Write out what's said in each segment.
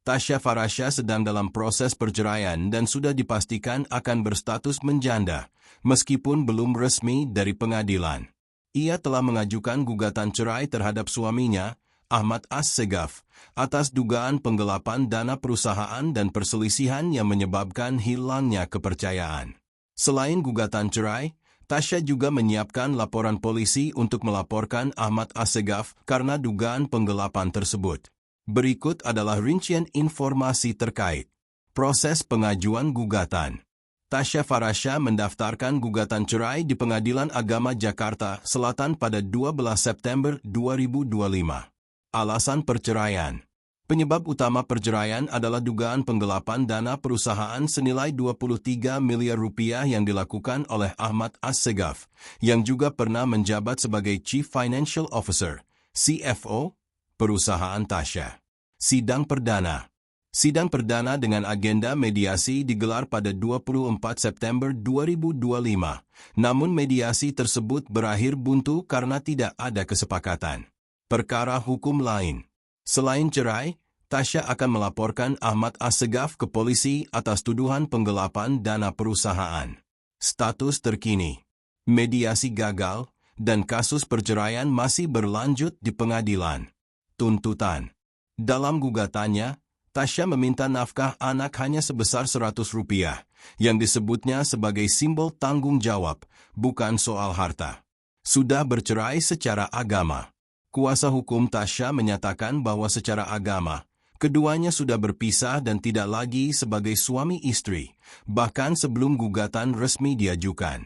Tasya Farasha sedang dalam proses perceraian dan sudah dipastikan akan berstatus menjanda, meskipun belum resmi dari pengadilan. Ia telah mengajukan gugatan cerai terhadap suaminya, Ahmad As-Segaf, atas dugaan penggelapan dana perusahaan dan perselisihan yang menyebabkan hilangnya kepercayaan. Selain gugatan cerai, Tasya juga menyiapkan laporan polisi untuk melaporkan Ahmad As-Segaf karena dugaan penggelapan tersebut. Berikut adalah rincian informasi terkait proses pengajuan gugatan. Tasya Farasha mendaftarkan gugatan cerai di Pengadilan Agama Jakarta Selatan pada 12 September 2025. Alasan perceraian. Penyebab utama perceraian adalah dugaan penggelapan dana perusahaan senilai 23 miliar rupiah yang dilakukan oleh Ahmad As-Segaf, yang juga pernah menjabat sebagai Chief Financial Officer, CFO, perusahaan Tasya. Sidang Perdana. Sidang perdana dengan agenda mediasi digelar pada 24 September 2025, namun mediasi tersebut berakhir buntu karena tidak ada kesepakatan. Perkara hukum lain. Selain cerai, Tasya akan melaporkan Ahmad As-Segaf ke polisi atas tuduhan penggelapan dana perusahaan. Status terkini. Mediasi gagal, dan kasus perceraian masih berlanjut di pengadilan. Tuntutan. Dalam gugatannya, Tasya meminta nafkah anak hanya sebesar Rp100, yang disebutnya sebagai simbol tanggung jawab, bukan soal harta. Sudah bercerai secara agama. Kuasa hukum Tasya menyatakan bahwa secara agama, keduanya sudah berpisah dan tidak lagi sebagai suami istri, bahkan sebelum gugatan resmi diajukan.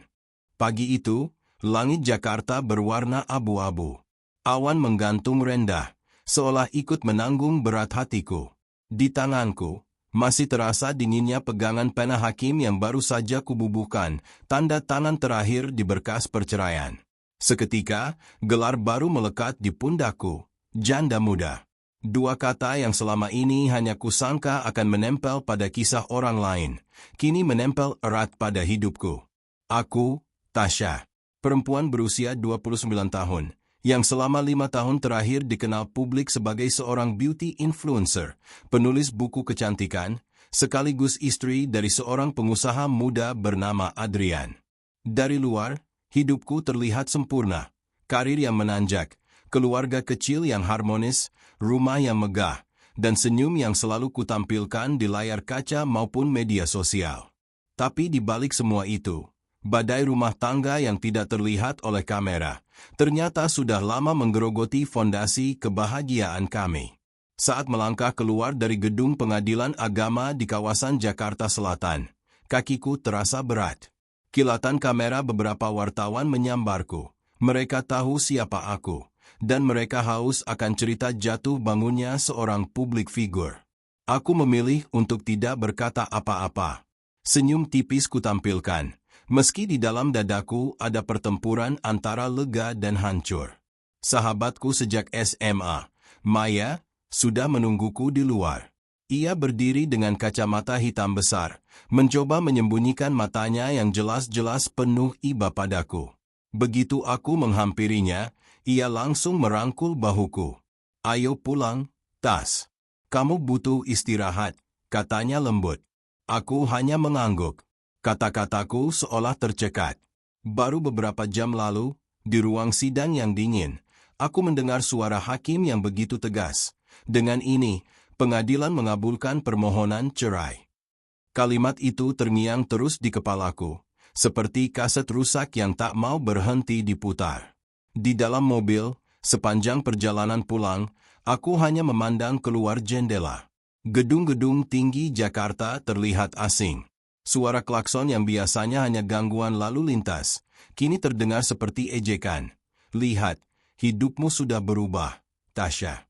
Pagi itu, langit Jakarta berwarna abu-abu. Awan menggantung rendah, seolah ikut menanggung berat hatiku. Di tanganku, masih terasa dinginnya pegangan pena hakim yang baru saja kububuhkan, tanda tangan terakhir di berkas perceraian. Seketika, gelar baru melekat di pundakku, janda muda. Dua kata yang selama ini hanya kusangka akan menempel pada kisah orang lain, kini menempel erat pada hidupku. Aku, Tasya, perempuan berusia 29 tahun, yang selama 5 tahun terakhir dikenal publik sebagai seorang beauty influencer, penulis buku kecantikan, sekaligus istri dari seorang pengusaha muda bernama Adrian. Dari luar, hidupku terlihat sempurna, karir yang menanjak, keluarga kecil yang harmonis, rumah yang megah, dan senyum yang selalu kutampilkan di layar kaca maupun media sosial. Tapi di balik semua itu, badai rumah tangga yang tidak terlihat oleh kamera, ternyata sudah lama menggerogoti fondasi kebahagiaan kami. Saat melangkah keluar dari gedung pengadilan agama di kawasan Jakarta Selatan, kakiku terasa berat. Kilatan kamera beberapa wartawan menyambarku. Mereka tahu siapa aku, dan mereka haus akan cerita jatuh bangunnya seorang publik figur. Aku memilih untuk tidak berkata apa-apa. Senyum tipis kutampilkan, meski di dalam dadaku ada pertempuran antara lega dan hancur. Sahabatku sejak SMA, Maya, sudah menungguku di luar. Ia berdiri dengan kacamata hitam besar, mencoba menyembunyikan matanya yang jelas-jelas penuh iba padaku. Begitu aku menghampirinya, ia langsung merangkul bahuku. "Ayo pulang, Tas. Kamu butuh istirahat," katanya lembut. Aku hanya mengangguk. Kata-kataku seolah tercekat. Baru beberapa jam lalu, di ruang sidang yang dingin, aku mendengar suara hakim yang begitu tegas. Dengan ini, pengadilan mengabulkan permohonan cerai. Kalimat itu terngiang terus di kepalaku, seperti kaset rusak yang tak mau berhenti diputar. Di dalam mobil, sepanjang perjalanan pulang, aku hanya memandang keluar jendela. Gedung-gedung tinggi Jakarta terlihat asing. Suara klakson yang biasanya hanya gangguan lalu lintas, kini terdengar seperti ejekan. "Lihat, hidupmu sudah berubah, Tasya."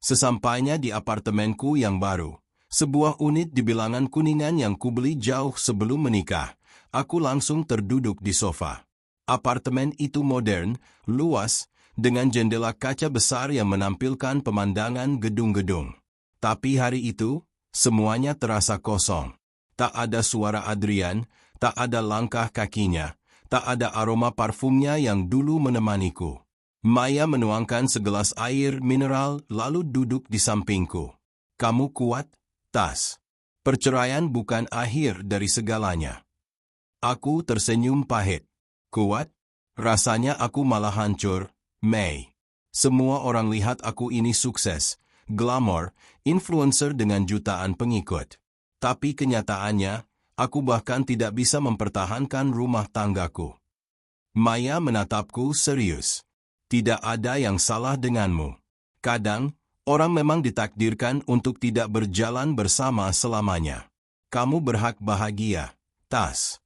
Sesampainya di apartemenku yang baru, sebuah unit di bilangan Kuningan yang kubeli jauh sebelum menikah, aku langsung terduduk di sofa. Apartemen itu modern, luas, dengan jendela kaca besar yang menampilkan pemandangan gedung-gedung. Tapi hari itu, semuanya terasa kosong. Tak ada suara Adrian, tak ada langkah kakinya, tak ada aroma parfumnya yang dulu menemaniku. Maya menuangkan segelas air mineral lalu duduk di sampingku. Kamu kuat, Tas. Perceraian bukan akhir dari segalanya. Aku tersenyum pahit. Kuat? Rasanya aku malah hancur, Mei. Semua orang lihat aku ini sukses, glamor, influencer dengan jutaan pengikut. Tapi kenyataannya, aku bahkan tidak bisa mempertahankan rumah tanggaku. Maya menatapku serius. Tidak ada yang salah denganmu. Kadang, orang memang ditakdirkan untuk tidak berjalan bersama selamanya. Kamu berhak bahagia, Tas.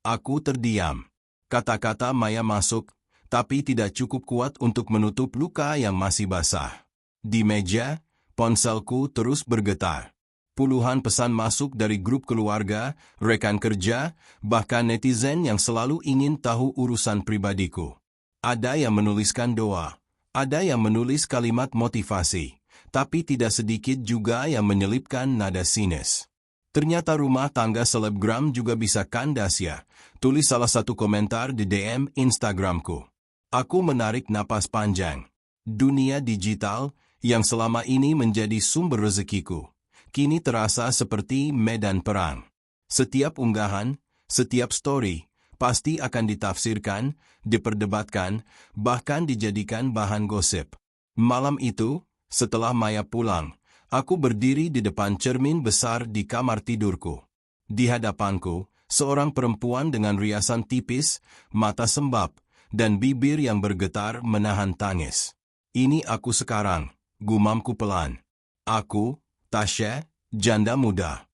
Aku terdiam. Kata-kata Maya masuk, tapi tidak cukup kuat untuk menutup luka yang masih basah. Di meja, ponselku terus bergetar. Puluhan pesan masuk dari grup keluarga, rekan kerja, bahkan netizen yang selalu ingin tahu urusan pribadiku. Ada yang menuliskan doa, ada yang menulis kalimat motivasi, tapi tidak sedikit juga yang menyelipkan nada sinis. Ternyata rumah tangga selebgram juga bisa kandas ya, tulis salah satu komentar di DM Instagramku. Aku menarik napas panjang. Dunia digital, yang selama ini menjadi sumber rezekiku, kini terasa seperti medan perang. Setiap unggahan, setiap story, pasti akan ditafsirkan, diperdebatkan, bahkan dijadikan bahan gosip. Malam itu, setelah Maya pulang, aku berdiri di depan cermin besar di kamar tidurku. Di hadapanku, seorang perempuan dengan riasan tipis, mata sembab, dan bibir yang bergetar menahan tangis. Ini aku sekarang, gumamku pelan. Aku, Tasya, janda muda.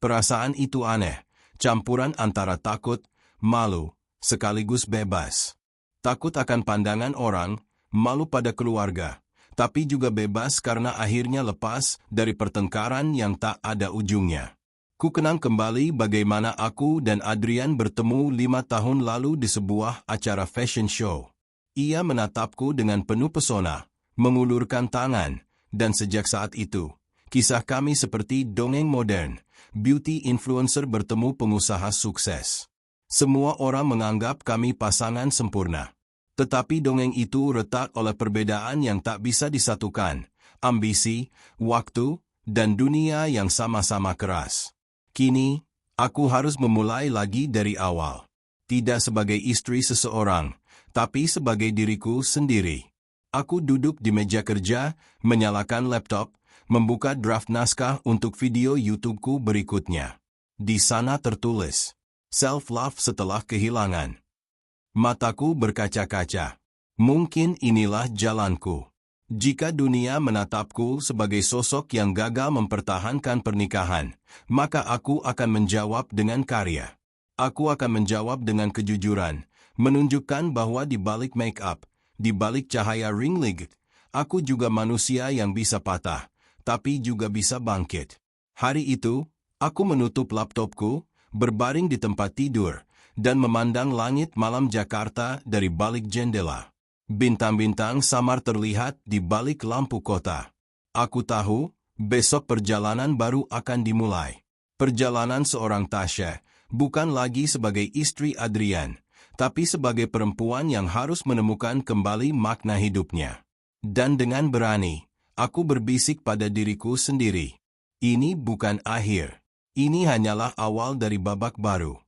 Perasaan itu aneh, campuran antara takut, malu, sekaligus bebas. Takut akan pandangan orang, malu pada keluarga, tapi juga bebas karena akhirnya lepas dari pertengkaran yang tak ada ujungnya. Ku kenang kembali bagaimana aku dan Adrian bertemu 5 tahun lalu di sebuah acara fashion show. Ia menatapku dengan penuh pesona, mengulurkan tangan, dan sejak saat itu, kisah kami seperti dongeng modern, beauty influencer bertemu pengusaha sukses. Semua orang menganggap kami pasangan sempurna. Tetapi dongeng itu retak oleh perbedaan yang tak bisa disatukan, ambisi, waktu, dan dunia yang sama-sama keras. Kini, aku harus memulai lagi dari awal. Tidak sebagai istri seseorang, tapi sebagai diriku sendiri. Aku duduk di meja kerja, menyalakan laptop, membuka draft naskah untuk video YouTubeku berikutnya. Di sana tertulis, self-love setelah kehilangan. Mataku berkaca-kaca. Mungkin inilah jalanku. Jika dunia menatapku sebagai sosok yang gagal mempertahankan pernikahan, maka aku akan menjawab dengan karya. Aku akan menjawab dengan kejujuran, menunjukkan bahwa di balik make-up, di balik cahaya ring light, aku juga manusia yang bisa patah, tapi juga bisa bangkit. Hari itu, aku menutup laptopku, berbaring di tempat tidur, dan memandang langit malam Jakarta dari balik jendela. Bintang-bintang samar terlihat di balik lampu kota. Aku tahu, besok perjalanan baru akan dimulai. Perjalanan seorang Tasya, bukan lagi sebagai istri Adrian, tapi sebagai perempuan yang harus menemukan kembali makna hidupnya. Dan dengan berani, aku berbisik pada diriku sendiri. Ini bukan akhir. Ini hanyalah awal dari babak baru.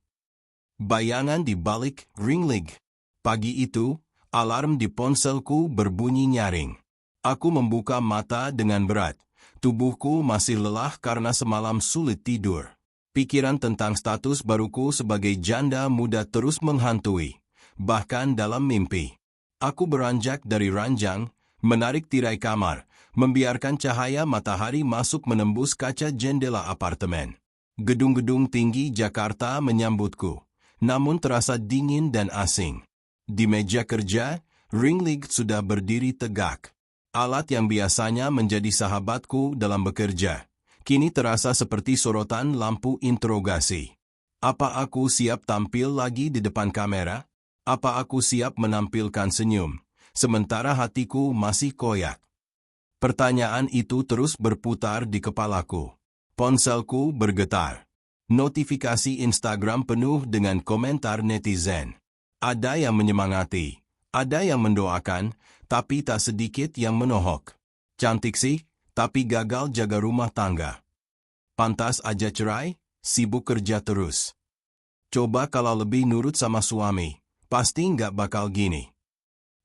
Bayangan di balik ring light. Pagi itu, alarm di ponselku berbunyi nyaring. Aku membuka mata dengan berat. Tubuhku masih lelah karena semalam sulit tidur. Pikiran tentang status baruku sebagai janda muda terus menghantui, bahkan dalam mimpi. Aku beranjak dari ranjang, menarik tirai kamar, membiarkan cahaya matahari masuk menembus kaca jendela apartemen. Gedung-gedung tinggi Jakarta menyambutku, namun terasa dingin dan asing. Di meja kerja, ring light sudah berdiri tegak. Alat yang biasanya menjadi sahabatku dalam bekerja, kini terasa seperti sorotan lampu interogasi. Apa aku siap tampil lagi di depan kamera? Apa aku siap menampilkan senyum, sementara hatiku masih koyak? Pertanyaan itu terus berputar di kepalaku. Ponselku bergetar. Notifikasi Instagram penuh dengan komentar netizen. Ada yang menyemangati, ada yang mendoakan, tapi tak sedikit yang menohok. Cantik sih, tapi gagal jaga rumah tangga. Pantas aja cerai, sibuk kerja terus. Coba kalau lebih nurut sama suami, pasti nggak bakal gini.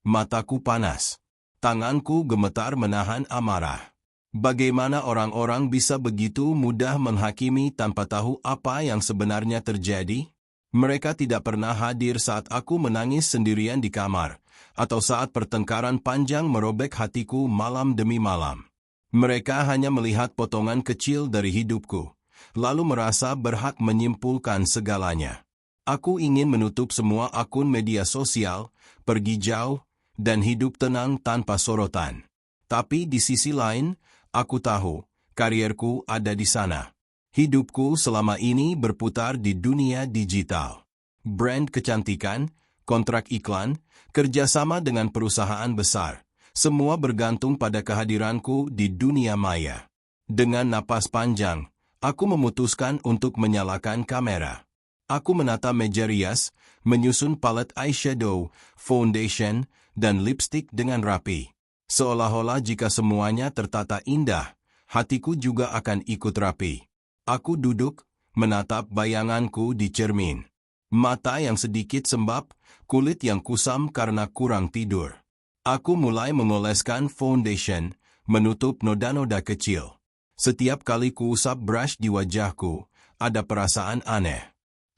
Mataku panas. Tanganku gemetar menahan amarah. Bagaimana orang-orang bisa begitu mudah menghakimi tanpa tahu apa yang sebenarnya terjadi? Mereka tidak pernah hadir saat aku menangis sendirian di kamar, atau saat pertengkaran panjang merobek hatiku malam demi malam. Mereka hanya melihat potongan kecil dari hidupku, lalu merasa berhak menyimpulkan segalanya. Aku ingin menutup semua akun media sosial, pergi jauh, dan hidup tenang tanpa sorotan. Tapi di sisi lain, aku tahu, karierku ada di sana. Hidupku selama ini berputar di dunia digital. Brand kecantikan, kontrak iklan, kerjasama dengan perusahaan besar. Semua bergantung pada kehadiranku di dunia maya. Dengan napas panjang, aku memutuskan untuk menyalakan kamera. Aku menata meja rias, menyusun palet eyeshadow, foundation, dan lipstick dengan rapi. Seolah-olah jika semuanya tertata indah, hatiku juga akan ikut rapi. Aku duduk, menatap bayanganku di cermin. Mata yang sedikit sembab, kulit yang kusam karena kurang tidur. Aku mulai mengoleskan foundation, menutup noda-noda kecil. Setiap kali kuusap brush di wajahku, ada perasaan aneh.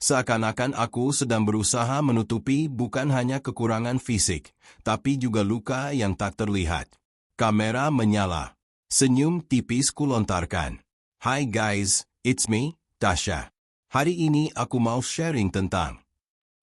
Seakan-akan aku sedang berusaha menutupi bukan hanya kekurangan fisik, tapi juga luka yang tak terlihat. Kamera menyala. Senyum tipis kulontarkan. Hi guys, it's me, Tasha. Hari ini aku mau sharing tentang.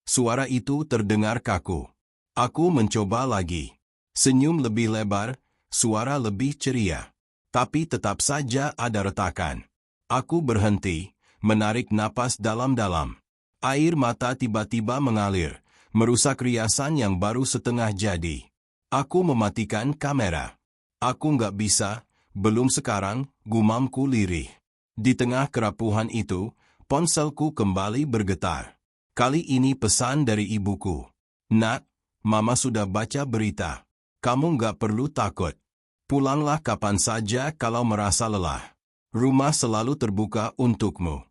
Suara itu terdengar kaku. Aku mencoba lagi. Senyum lebih lebar, suara lebih ceria. Tapi tetap saja ada retakan. Aku berhenti, menarik napas dalam-dalam. Air mata tiba-tiba mengalir, merusak riasan yang baru setengah jadi. Aku mematikan kamera. Aku nggak bisa, belum sekarang, gumamku lirih. Di tengah kerapuhan itu, ponselku kembali bergetar. Kali ini pesan dari ibuku. Nak, Mama sudah baca berita. Kamu nggak perlu takut. Pulanglah kapan saja kalau merasa lelah. Rumah selalu terbuka untukmu.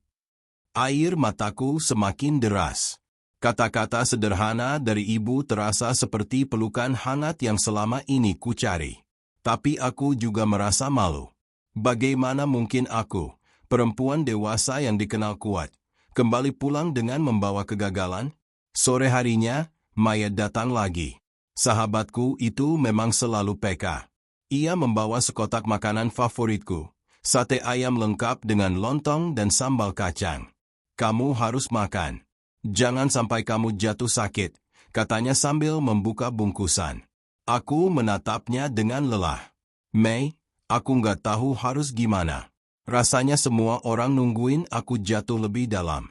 Air mataku semakin deras. Kata-kata sederhana dari ibu terasa seperti pelukan hangat yang selama ini kucari. Tapi aku juga merasa malu. Bagaimana mungkin aku, perempuan dewasa yang dikenal kuat, kembali pulang dengan membawa kegagalan? Sore harinya, Maya datang lagi. Sahabatku itu memang selalu peka. Ia membawa sekotak makanan favoritku, sate ayam lengkap dengan lontong dan sambal kacang. Kamu harus makan. Jangan sampai kamu jatuh sakit, katanya sambil membuka bungkusan. Aku menatapnya dengan lelah. Mei, aku nggak tahu harus gimana. Rasanya semua orang nungguin aku jatuh lebih dalam.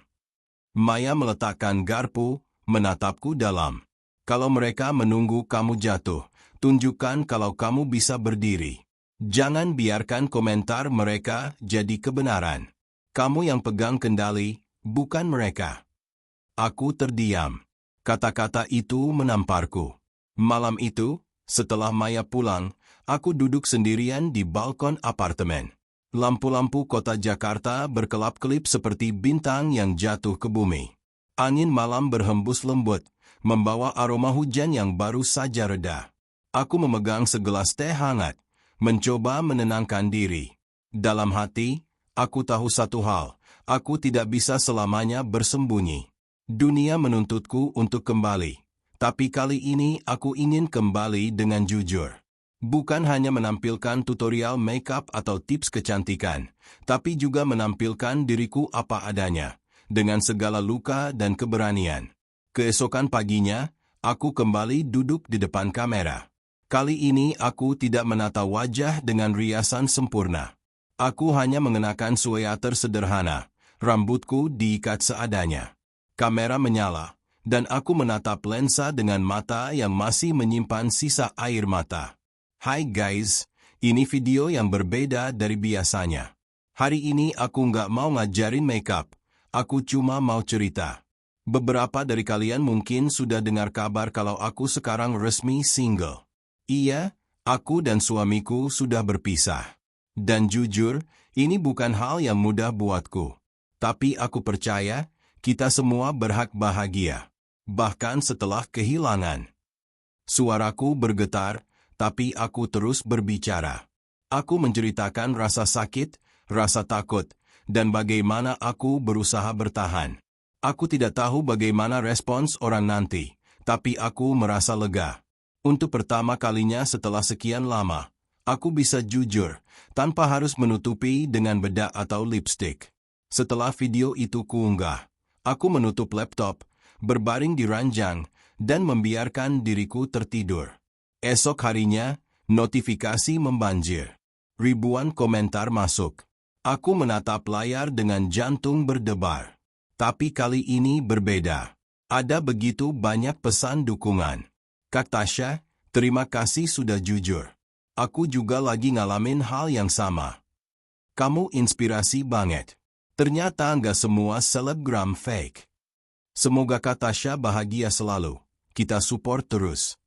Maya meletakkan garpu, menatapku dalam. Kalau mereka menunggu kamu jatuh, tunjukkan kalau kamu bisa berdiri. Jangan biarkan komentar mereka jadi kebenaran. Kamu yang pegang kendali, bukan mereka. Aku terdiam. Kata-kata itu menamparku. Malam itu, setelah Maya pulang, aku duduk sendirian di balkon apartemen. Lampu-lampu kota Jakarta berkelap-kelip seperti bintang yang jatuh ke bumi. Angin malam berhembus lembut, membawa aroma hujan yang baru saja reda. Aku memegang segelas teh hangat, mencoba menenangkan diri. Dalam hati, aku tahu satu hal, aku tidak bisa selamanya bersembunyi. Dunia menuntutku untuk kembali, tapi kali ini aku ingin kembali dengan jujur. Bukan hanya menampilkan tutorial makeup atau tips kecantikan, tapi juga menampilkan diriku apa adanya, dengan segala luka dan keberanian. Keesokan paginya, aku kembali duduk di depan kamera. Kali ini aku tidak menata wajah dengan riasan sempurna. Aku hanya mengenakan sweater sederhana, rambutku diikat seadanya. Kamera menyala, dan aku menatap lensa dengan mata yang masih menyimpan sisa air mata. Hai guys, ini video yang berbeda dari biasanya. Hari ini aku nggak mau ngajarin makeup, aku cuma mau cerita. Beberapa dari kalian mungkin sudah dengar kabar kalau aku sekarang resmi single. Iya, aku dan suamiku sudah berpisah. Dan jujur, ini bukan hal yang mudah buatku. Tapi aku percaya, kita semua berhak bahagia. Bahkan setelah kehilangan. Suaraku bergetar, tapi aku terus berbicara. Aku menceritakan rasa sakit, rasa takut, dan bagaimana aku berusaha bertahan. Aku tidak tahu bagaimana respons orang nanti, tapi aku merasa lega. Untuk pertama kalinya setelah sekian lama, aku bisa jujur, tanpa harus menutupi dengan bedak atau lipstik. Setelah video itu kuunggah, aku menutup laptop, berbaring di ranjang, dan membiarkan diriku tertidur. Esok harinya, notifikasi membanjir. Ribuan komentar masuk. Aku menatap layar dengan jantung berdebar. Tapi kali ini berbeda. Ada begitu banyak pesan dukungan. Kak Tasya, terima kasih sudah jujur. Aku juga lagi ngalamin hal yang sama. Kamu inspirasi banget. Ternyata nggak semua selebgram fake. Semoga Kak Tasya bahagia selalu. Kita support terus.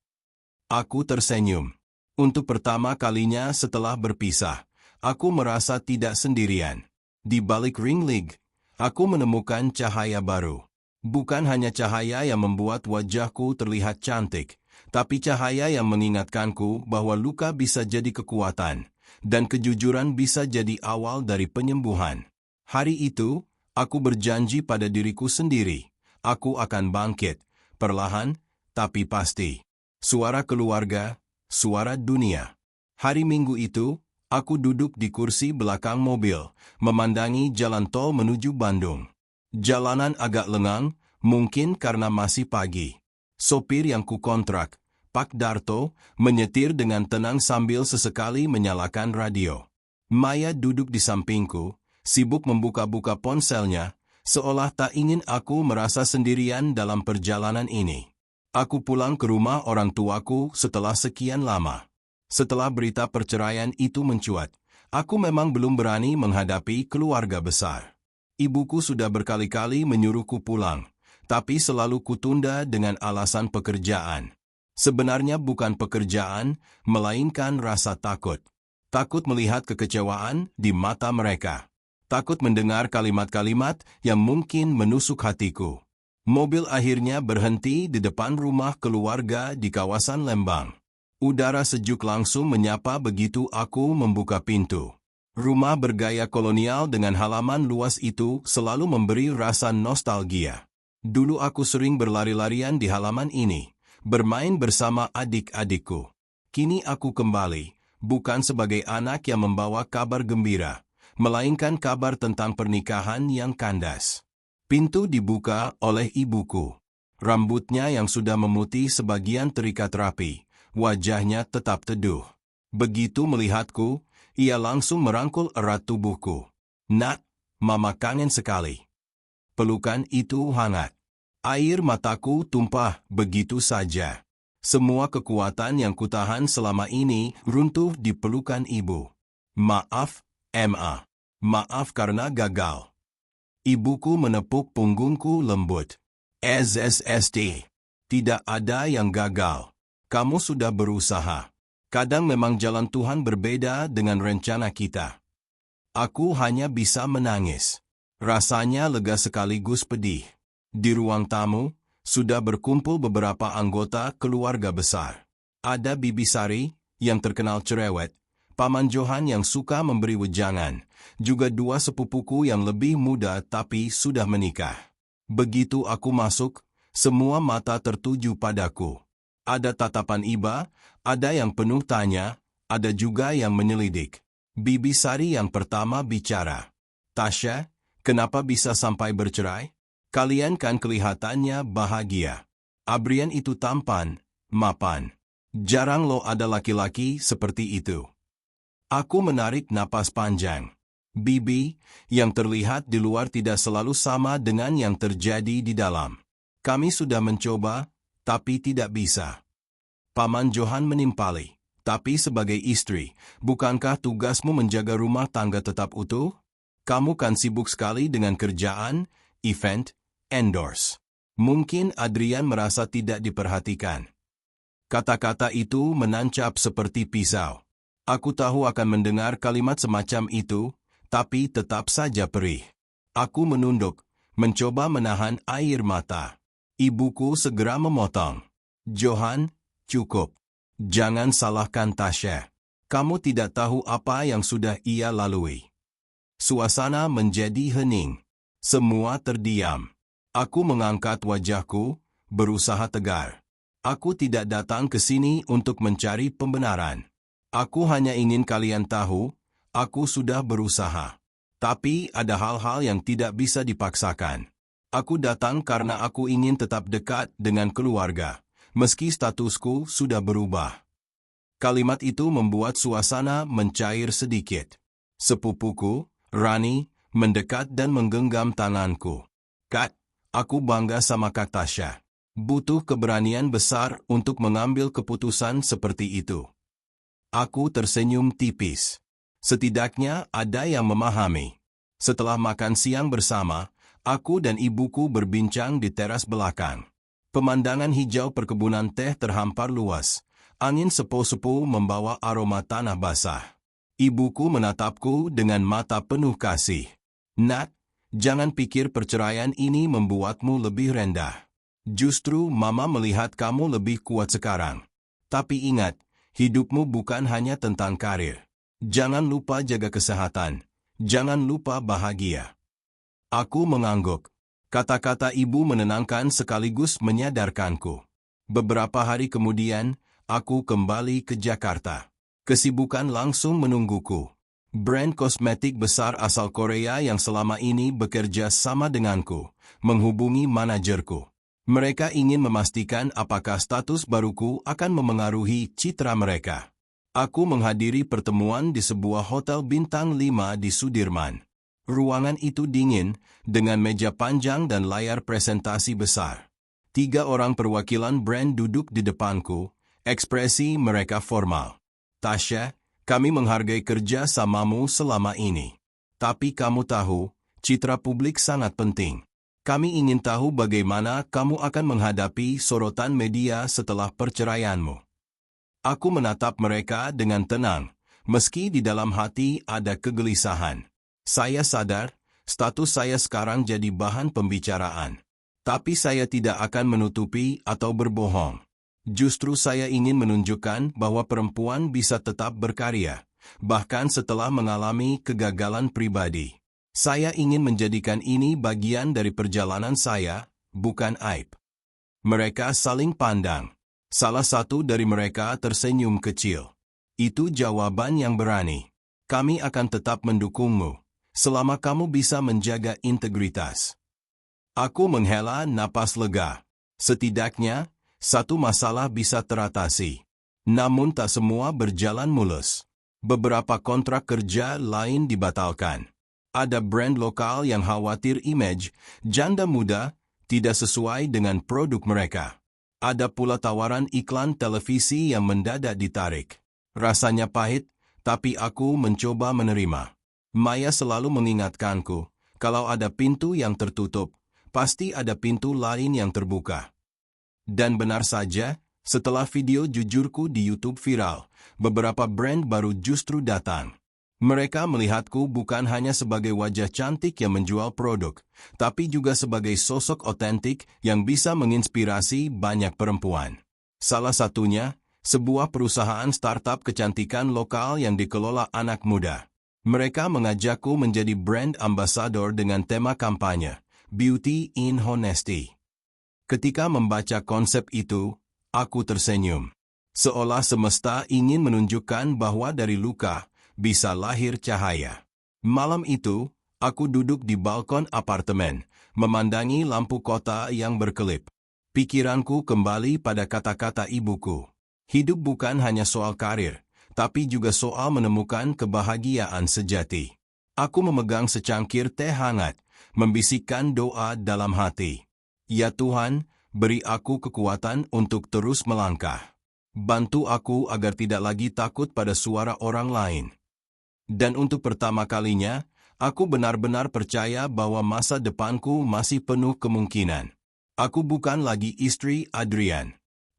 Aku tersenyum. Untuk pertama kalinya setelah berpisah, aku merasa tidak sendirian. Di balik ring league, aku menemukan cahaya baru. Bukan hanya cahaya yang membuat wajahku terlihat cantik, tapi cahaya yang mengingatkanku bahwa luka bisa jadi kekuatan, dan kejujuran bisa jadi awal dari penyembuhan. Hari itu, aku berjanji pada diriku sendiri, aku akan bangkit, perlahan, tapi pasti. Suara keluarga, suara dunia. Hari Minggu itu, aku duduk di kursi belakang mobil, memandangi jalan tol menuju Bandung. Jalanan agak lengang, mungkin karena masih pagi. Sopir yang kukontrak, Pak Darto, menyetir dengan tenang sambil sesekali menyalakan radio. Maya duduk di sampingku, sibuk membuka-buka ponselnya, seolah tak ingin aku merasa sendirian dalam perjalanan ini. Aku pulang ke rumah orang tuaku setelah sekian lama. Setelah berita perceraian itu mencuat, aku memang belum berani menghadapi keluarga besar. Ibuku sudah berkali-kali menyuruhku pulang, tapi selalu kutunda dengan alasan pekerjaan. Sebenarnya bukan pekerjaan, melainkan rasa takut. Takut melihat kekecewaan di mata mereka. Takut mendengar kalimat-kalimat yang mungkin menusuk hatiku. Mobil akhirnya berhenti di depan rumah keluarga di kawasan Lembang. Udara sejuk langsung menyapa begitu aku membuka pintu. Rumah bergaya kolonial dengan halaman luas itu selalu memberi rasa nostalgia. Dulu aku sering berlari-larian di halaman ini, bermain bersama adik-adikku. Kini aku kembali, bukan sebagai anak yang membawa kabar gembira, melainkan kabar tentang pernikahan yang kandas. Pintu dibuka oleh ibuku. Rambutnya yang sudah memutih sebagian terikat rapi, wajahnya tetap teduh. Begitu melihatku, ia langsung merangkul erat tubuhku. "Nak, Mama kangen sekali." Pelukan itu hangat. Air mataku tumpah begitu saja. Semua kekuatan yang kutahan selama ini runtuh di pelukan ibu. "Maaf, Ma. Maaf karena gagal." Ibuku menepuk punggungku lembut. "SSST. Tidak ada yang gagal. Kamu sudah berusaha. Kadang memang jalan Tuhan berbeda dengan rencana kita." Aku hanya bisa menangis. Rasanya lega sekaligus pedih. Di ruang tamu, sudah berkumpul beberapa anggota keluarga besar. Ada Bibi Sari, yang terkenal cerewet, Paman Johan yang suka memberi wejangan, juga dua sepupuku yang lebih muda tapi sudah menikah. Begitu aku masuk, semua mata tertuju padaku. Ada tatapan iba, ada yang penuh tanya, ada juga yang menyelidik. Bibi Sari yang pertama bicara. "Tasya, kenapa bisa sampai bercerai? Kalian kan kelihatannya bahagia. Abrian itu tampan, mapan. Jarang lo ada laki-laki seperti itu." Aku menarik napas panjang. Bibi, yang terlihat di luar tidak selalu sama dengan yang terjadi di dalam. "Kami sudah mencoba, tapi tidak bisa." Paman Johan menimpali. "Tapi sebagai istri, bukankah tugasmu menjaga rumah tangga tetap utuh? Kamu kan sibuk sekali dengan kerjaan, event, endorse. Mungkin Adrian merasa tidak diperhatikan." Kata-kata itu menancap seperti pisau. Aku tahu akan mendengar kalimat semacam itu, tapi tetap saja perih. Aku menunduk, mencoba menahan air mata. Ibuku segera memotong. Johan, cukup. Jangan salahkan Tasha. Kamu tidak tahu apa yang sudah ia lalui. Suasana menjadi hening. Semua terdiam. Aku mengangkat wajahku, berusaha tegar. Aku tidak datang ke sini untuk mencari pembenaran. Aku hanya ingin kalian tahu, aku sudah berusaha. Tapi ada hal-hal yang tidak bisa dipaksakan. Aku datang karena aku ingin tetap dekat dengan keluarga, meski statusku sudah berubah. Kalimat itu membuat suasana mencair sedikit. Sepupuku, Rani, mendekat dan menggenggam tanganku. Kak, aku bangga sama Kak Tasha. Butuh keberanian besar untuk mengambil keputusan seperti itu. Aku tersenyum tipis. Setidaknya ada yang memahami. Setelah makan siang bersama, aku dan ibuku berbincang di teras belakang. Pemandangan hijau perkebunan teh terhampar luas. Angin sepo-sepo membawa aroma tanah basah. Ibuku menatapku dengan mata penuh kasih. Nak, jangan pikir perceraian ini membuatmu lebih rendah. Justru Mama melihat kamu lebih kuat sekarang. Tapi ingat, hidupmu bukan hanya tentang karir. Jangan lupa jaga kesehatan. Jangan lupa bahagia. Aku mengangguk. Kata-kata ibu menenangkan sekaligus menyadarkanku. Beberapa hari kemudian, aku kembali ke Jakarta. Kesibukan langsung menungguku. Brand kosmetik besar asal Korea yang selama ini bekerja sama denganku, menghubungi manajerku. Mereka ingin memastikan apakah status baruku akan memengaruhi citra mereka. Aku menghadiri pertemuan di sebuah hotel bintang 5 di Sudirman. Ruangan itu dingin, dengan meja panjang dan layar presentasi besar. 3 orang perwakilan brand duduk di depanku, ekspresi mereka formal. Tasha, kami menghargai kerja samamu selama ini. Tapi kamu tahu, citra publik sangat penting. Kami ingin tahu bagaimana kamu akan menghadapi sorotan media setelah perceraianmu. Aku menatap mereka dengan tenang, meski di dalam hati ada kegelisahan. Saya sadar, status saya sekarang jadi bahan pembicaraan. Tapi saya tidak akan menutupi atau berbohong. Justru saya ingin menunjukkan bahwa perempuan bisa tetap berkarya, bahkan setelah mengalami kegagalan pribadi. Saya ingin menjadikan ini bagian dari perjalanan saya, bukan aib. Mereka saling pandang. Salah satu dari mereka tersenyum kecil. Itu jawaban yang berani. Kami akan tetap mendukungmu, selama kamu bisa menjaga integritas. Aku menghela napas lega. Setidaknya, satu masalah bisa teratasi. Namun tak semua berjalan mulus. Beberapa kontrak kerja lain dibatalkan. Ada brand lokal yang khawatir image janda muda tidak sesuai dengan produk mereka. Ada pula tawaran iklan televisi yang mendadak ditarik. Rasanya pahit, tapi aku mencoba menerima. Maya selalu mengingatkanku, kalau ada pintu yang tertutup, pasti ada pintu lain yang terbuka. Dan benar saja, setelah video jujurku di YouTube viral, beberapa brand baru justru datang. Mereka melihatku bukan hanya sebagai wajah cantik yang menjual produk, tapi juga sebagai sosok otentik yang bisa menginspirasi banyak perempuan. Salah satunya, sebuah perusahaan startup kecantikan lokal yang dikelola anak muda. Mereka mengajakku menjadi brand ambassador dengan tema kampanye, Beauty in Honesty. Ketika membaca konsep itu, aku tersenyum. Seolah semesta ingin menunjukkan bahwa dari luka, bisa lahir cahaya. Malam itu, aku duduk di balkon apartemen, memandangi lampu kota yang berkelip. Pikiranku kembali pada kata-kata ibuku. Hidup bukan hanya soal karir, tapi juga soal menemukan kebahagiaan sejati. Aku memegang secangkir teh hangat, membisikkan doa dalam hati. Ya Tuhan, beri aku kekuatan untuk terus melangkah. Bantu aku agar tidak lagi takut pada suara orang lain. Dan untuk pertama kalinya, aku benar-benar percaya bahwa masa depanku masih penuh kemungkinan. Aku bukan lagi istri Adrian.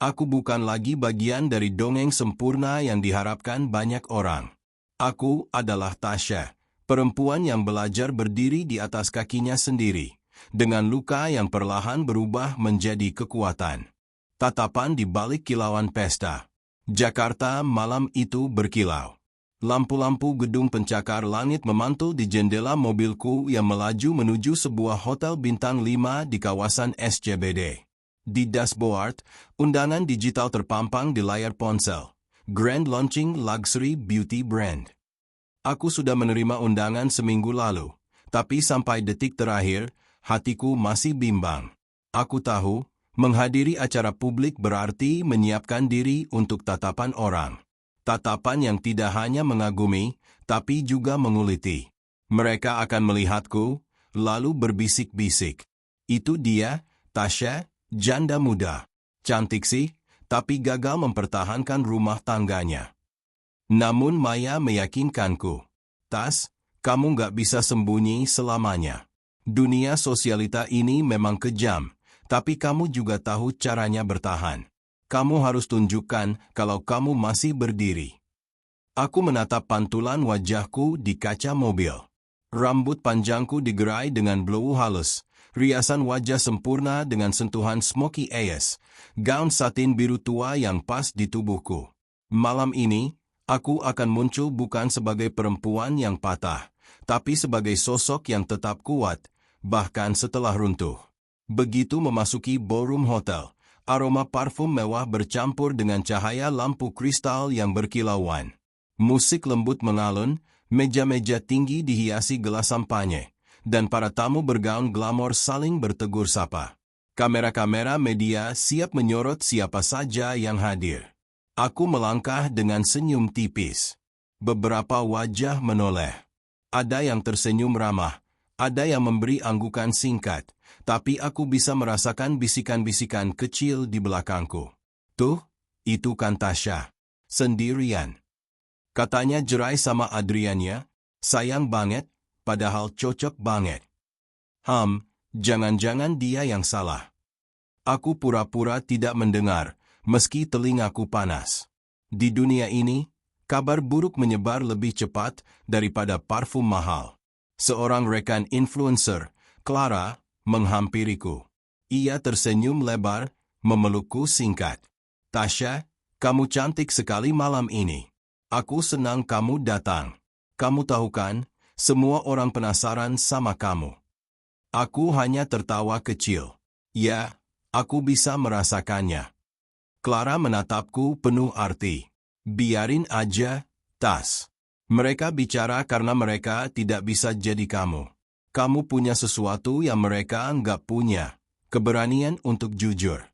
Aku bukan lagi bagian dari dongeng sempurna yang diharapkan banyak orang. Aku adalah Tasha, perempuan yang belajar berdiri di atas kakinya sendiri, dengan luka yang perlahan berubah menjadi kekuatan. Tatapan di balik kilauan pesta. Jakarta malam itu berkilau. Lampu-lampu gedung pencakar langit memantul di jendela mobilku yang melaju menuju sebuah hotel bintang 5 di kawasan SCBD. Di dashboard, undangan digital terpampang di layar ponsel. Grand Launching Luxury Beauty Brand. Aku sudah menerima undangan seminggu lalu, tapi sampai detik terakhir, hatiku masih bimbang. Aku tahu, menghadiri acara publik berarti menyiapkan diri untuk tatapan orang. Tatapan yang tidak hanya mengagumi, tapi juga menguliti. Mereka akan melihatku, lalu berbisik-bisik. Itu dia, Tasha, janda muda. Cantik sih, tapi gagal mempertahankan rumah tangganya. Namun Maya meyakinkanku, Tas, kamu gak bisa sembunyi selamanya. Dunia sosialita ini memang kejam, tapi kamu juga tahu caranya bertahan. Kamu harus tunjukkan kalau kamu masih berdiri. Aku menatap pantulan wajahku di kaca mobil. Rambut panjangku digerai dengan blow halus, riasan wajah sempurna dengan sentuhan smoky eyes, gaun satin biru tua yang pas di tubuhku. Malam ini, aku akan muncul bukan sebagai perempuan yang patah, tapi sebagai sosok yang tetap kuat, bahkan setelah runtuh. Begitu memasuki ballroom hotel, aroma parfum mewah bercampur dengan cahaya lampu kristal yang berkilauan. Musik lembut mengalun, meja-meja tinggi dihiasi gelas sampanye, dan para tamu bergaun glamor saling bertegur sapa. Kamera-kamera media siap menyorot siapa saja yang hadir. Aku melangkah dengan senyum tipis. Beberapa wajah menoleh. Ada yang tersenyum ramah, ada yang memberi anggukan singkat, tapi aku bisa merasakan bisikan-bisikan kecil di belakangku. Tuh, itu kan Tasha. Sendirian. Katanya jerai sama Adriannya, sayang banget, padahal cocok banget. Jangan-jangan dia yang salah. Aku pura-pura tidak mendengar, meski telingaku panas. Di dunia ini, kabar buruk menyebar lebih cepat daripada parfum mahal. Seorang rekan influencer, Clara, menghampiriku. Ia tersenyum lebar, memelukku singkat. Tasha, kamu cantik sekali malam ini. Aku senang kamu datang. Kamu tahu kan, semua orang penasaran sama kamu. Aku hanya tertawa kecil. Ya, aku bisa merasakannya. Clara menatapku penuh arti. Biarin aja, Tas. Mereka bicara karena mereka tidak bisa jadi kamu. Kamu punya sesuatu yang mereka nggak punya. Keberanian untuk jujur.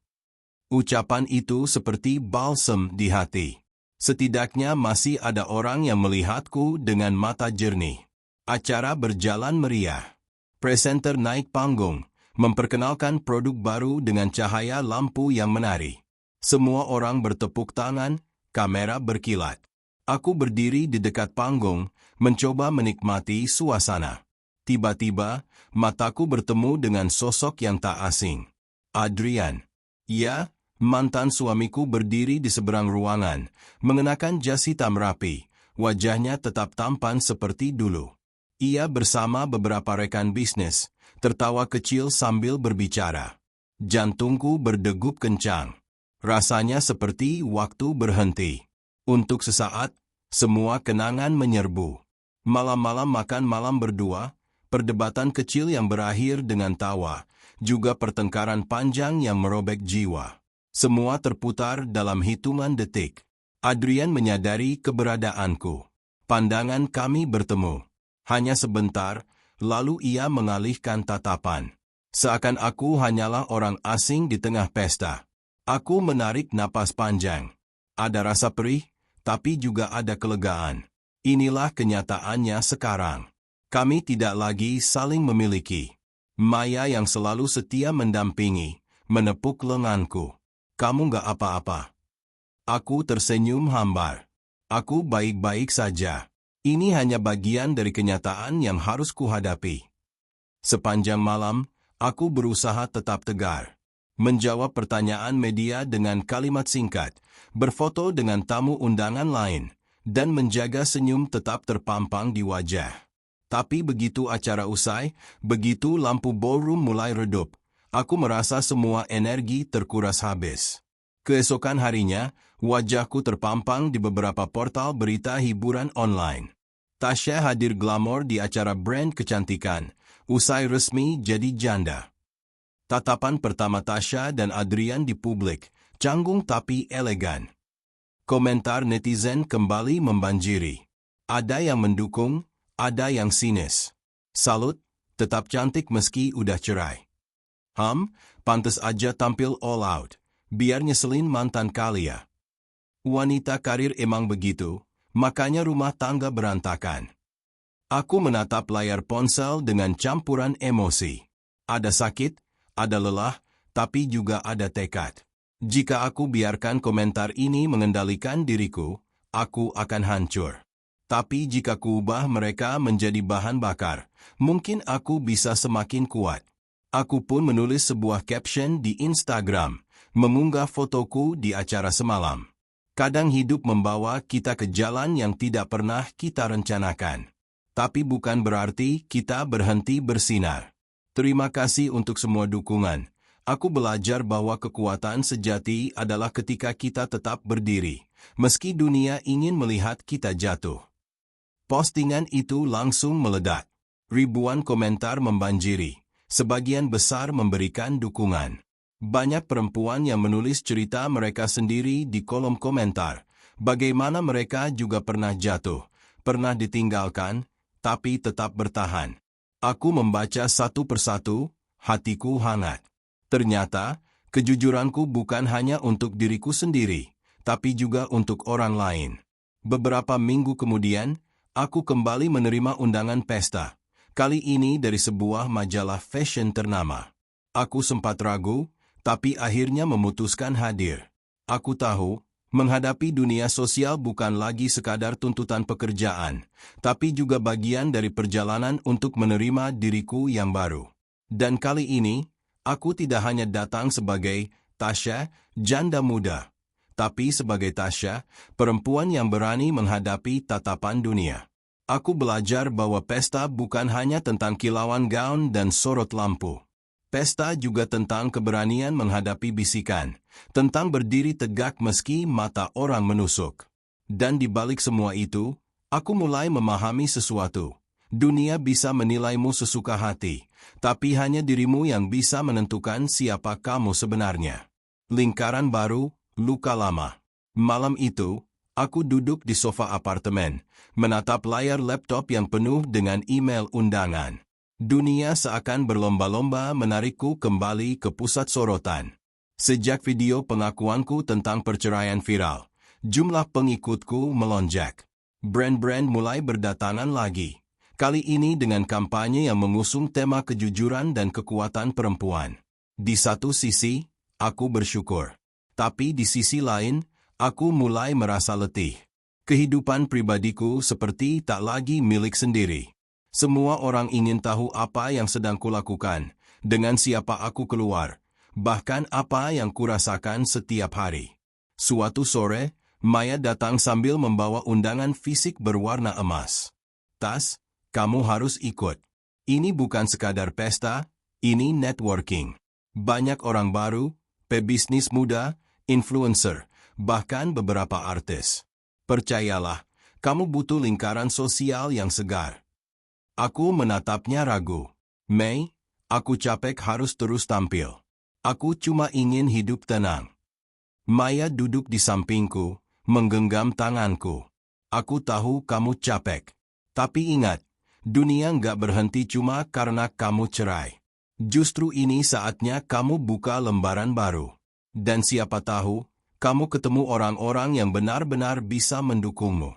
Ucapan itu seperti balsam di hati. Setidaknya masih ada orang yang melihatku dengan mata jernih. Acara berjalan meriah. Presenter naik panggung, memperkenalkan produk baru dengan cahaya lampu yang menari. Semua orang bertepuk tangan, kamera berkilat. Aku berdiri di dekat panggung, mencoba menikmati suasana. Tiba-tiba, mataku bertemu dengan sosok yang tak asing. Adrian. Ya, mantan suamiku berdiri di seberang ruangan, mengenakan jas hitam rapi, wajahnya tetap tampan seperti dulu. Ia bersama beberapa rekan bisnis, tertawa kecil sambil berbicara. Jantungku berdegup kencang. Rasanya seperti waktu berhenti. Untuk sesaat, semua kenangan menyerbu. Malam-malam makan malam berdua, perdebatan kecil yang berakhir dengan tawa, juga pertengkaran panjang yang merobek jiwa. Semua terputar dalam hitungan detik. Adrian menyadari keberadaanku. Pandangan kami bertemu. Hanya sebentar, lalu ia mengalihkan tatapan. Seakan aku hanyalah orang asing di tengah pesta. Aku menarik napas panjang. Ada rasa perih, tapi juga ada kelegaan. Inilah kenyataannya sekarang. Kami tidak lagi saling memiliki. Maya yang selalu setia mendampingi, menepuk lenganku. Kamu gak apa-apa. Aku tersenyum hambar. Aku baik-baik saja. Ini hanya bagian dari kenyataan yang harus kuhadapi. Sepanjang malam, aku berusaha tetap tegar. menjawab pertanyaan media dengan kalimat singkat, berfoto dengan tamu undangan lain, dan menjaga senyum tetap terpampang di wajah. Tapi begitu acara usai, begitu lampu ballroom mulai redup, aku merasa semua energi terkuras habis. Keesokan harinya, wajahku terpampang di beberapa portal berita hiburan online. Tasya hadir glamor di acara brand kecantikan, usai resmi jadi janda. Tatapan pertama Tasya dan Adrian di publik, canggung tapi elegan. Komentar netizen kembali membanjiri. Ada yang mendukung, ada yang sinis. Salut, tetap cantik meski udah cerai. Pantes aja tampil all out, biar nyeselin mantan kali ya. Wanita karir emang begitu, makanya rumah tangga berantakan. Aku menatap layar ponsel dengan campuran emosi. Ada sakit, ada lelah, tapi juga ada tekad. Jika aku biarkan komentar ini mengendalikan diriku, aku akan hancur. Tapi jika kuubah mereka menjadi bahan bakar, mungkin aku bisa semakin kuat. Aku pun menulis sebuah caption di Instagram, mengunggah fotoku di acara semalam. Kadang hidup membawa kita ke jalan yang tidak pernah kita rencanakan. Tapi bukan berarti kita berhenti bersinar. Terima kasih untuk semua dukungan. Aku belajar bahwa kekuatan sejati adalah ketika kita tetap berdiri, meski dunia ingin melihat kita jatuh. Postingan itu langsung meledak. Ribuan komentar membanjiri, sebagian besar memberikan dukungan. Banyak perempuan yang menulis cerita mereka sendiri di kolom komentar, bagaimana mereka juga pernah jatuh, pernah ditinggalkan, tapi tetap bertahan. Aku membaca satu persatu, hatiku hangat. Ternyata, kejujuranku bukan hanya untuk diriku sendiri, tapi juga untuk orang lain. Beberapa minggu kemudian, aku kembali menerima undangan pesta, kali ini dari sebuah majalah fashion ternama. Aku sempat ragu, tapi akhirnya memutuskan hadir. Aku tahu, menghadapi dunia sosial bukan lagi sekadar tuntutan pekerjaan, tapi juga bagian dari perjalanan untuk menerima diriku yang baru. Dan kali ini, aku tidak hanya datang sebagai Tasya, janda muda, tapi sebagai Tasya, perempuan yang berani menghadapi tatapan dunia. Aku belajar bahwa pesta bukan hanya tentang kilauan gaun dan sorot lampu. Pesta juga tentang keberanian menghadapi bisikan, tentang berdiri tegak meski mata orang menusuk. Dan di balik semua itu, aku mulai memahami sesuatu. Dunia bisa menilaimu sesuka hati, tapi hanya dirimu yang bisa menentukan siapa kamu sebenarnya. Lingkaran baru, luka lama. Malam itu, aku duduk di sofa apartemen, menatap layar laptop yang penuh dengan email undangan. Dunia seakan berlomba-lomba menarikku kembali ke pusat sorotan. Sejak video pengakuanku tentang perceraian viral, jumlah pengikutku melonjak. Brand-brand mulai berdatangan lagi. Kali ini dengan kampanye yang mengusung tema kejujuran dan kekuatan perempuan. Di satu sisi, aku bersyukur. Tapi di sisi lain, aku mulai merasa letih. Kehidupan pribadiku seperti tak lagi milik sendiri. Semua orang ingin tahu apa yang sedang kulakukan, dengan siapa aku keluar, bahkan apa yang kurasakan setiap hari. Suatu sore, Maya datang sambil membawa undangan fisik berwarna emas. Tas, kamu harus ikut. Ini bukan sekadar pesta, ini networking. Banyak orang baru, pebisnis muda, influencer, bahkan beberapa artis. Percayalah, kamu butuh lingkaran sosial yang segar. Aku menatapnya ragu. Mei, aku capek harus terus tampil. Aku cuma ingin hidup tenang. Maya duduk di sampingku, menggenggam tanganku. Aku tahu kamu capek. Tapi ingat, dunia nggak berhenti cuma karena kamu cerai. Justru ini saatnya kamu buka lembaran baru. Dan siapa tahu, kamu ketemu orang-orang yang benar-benar bisa mendukungmu.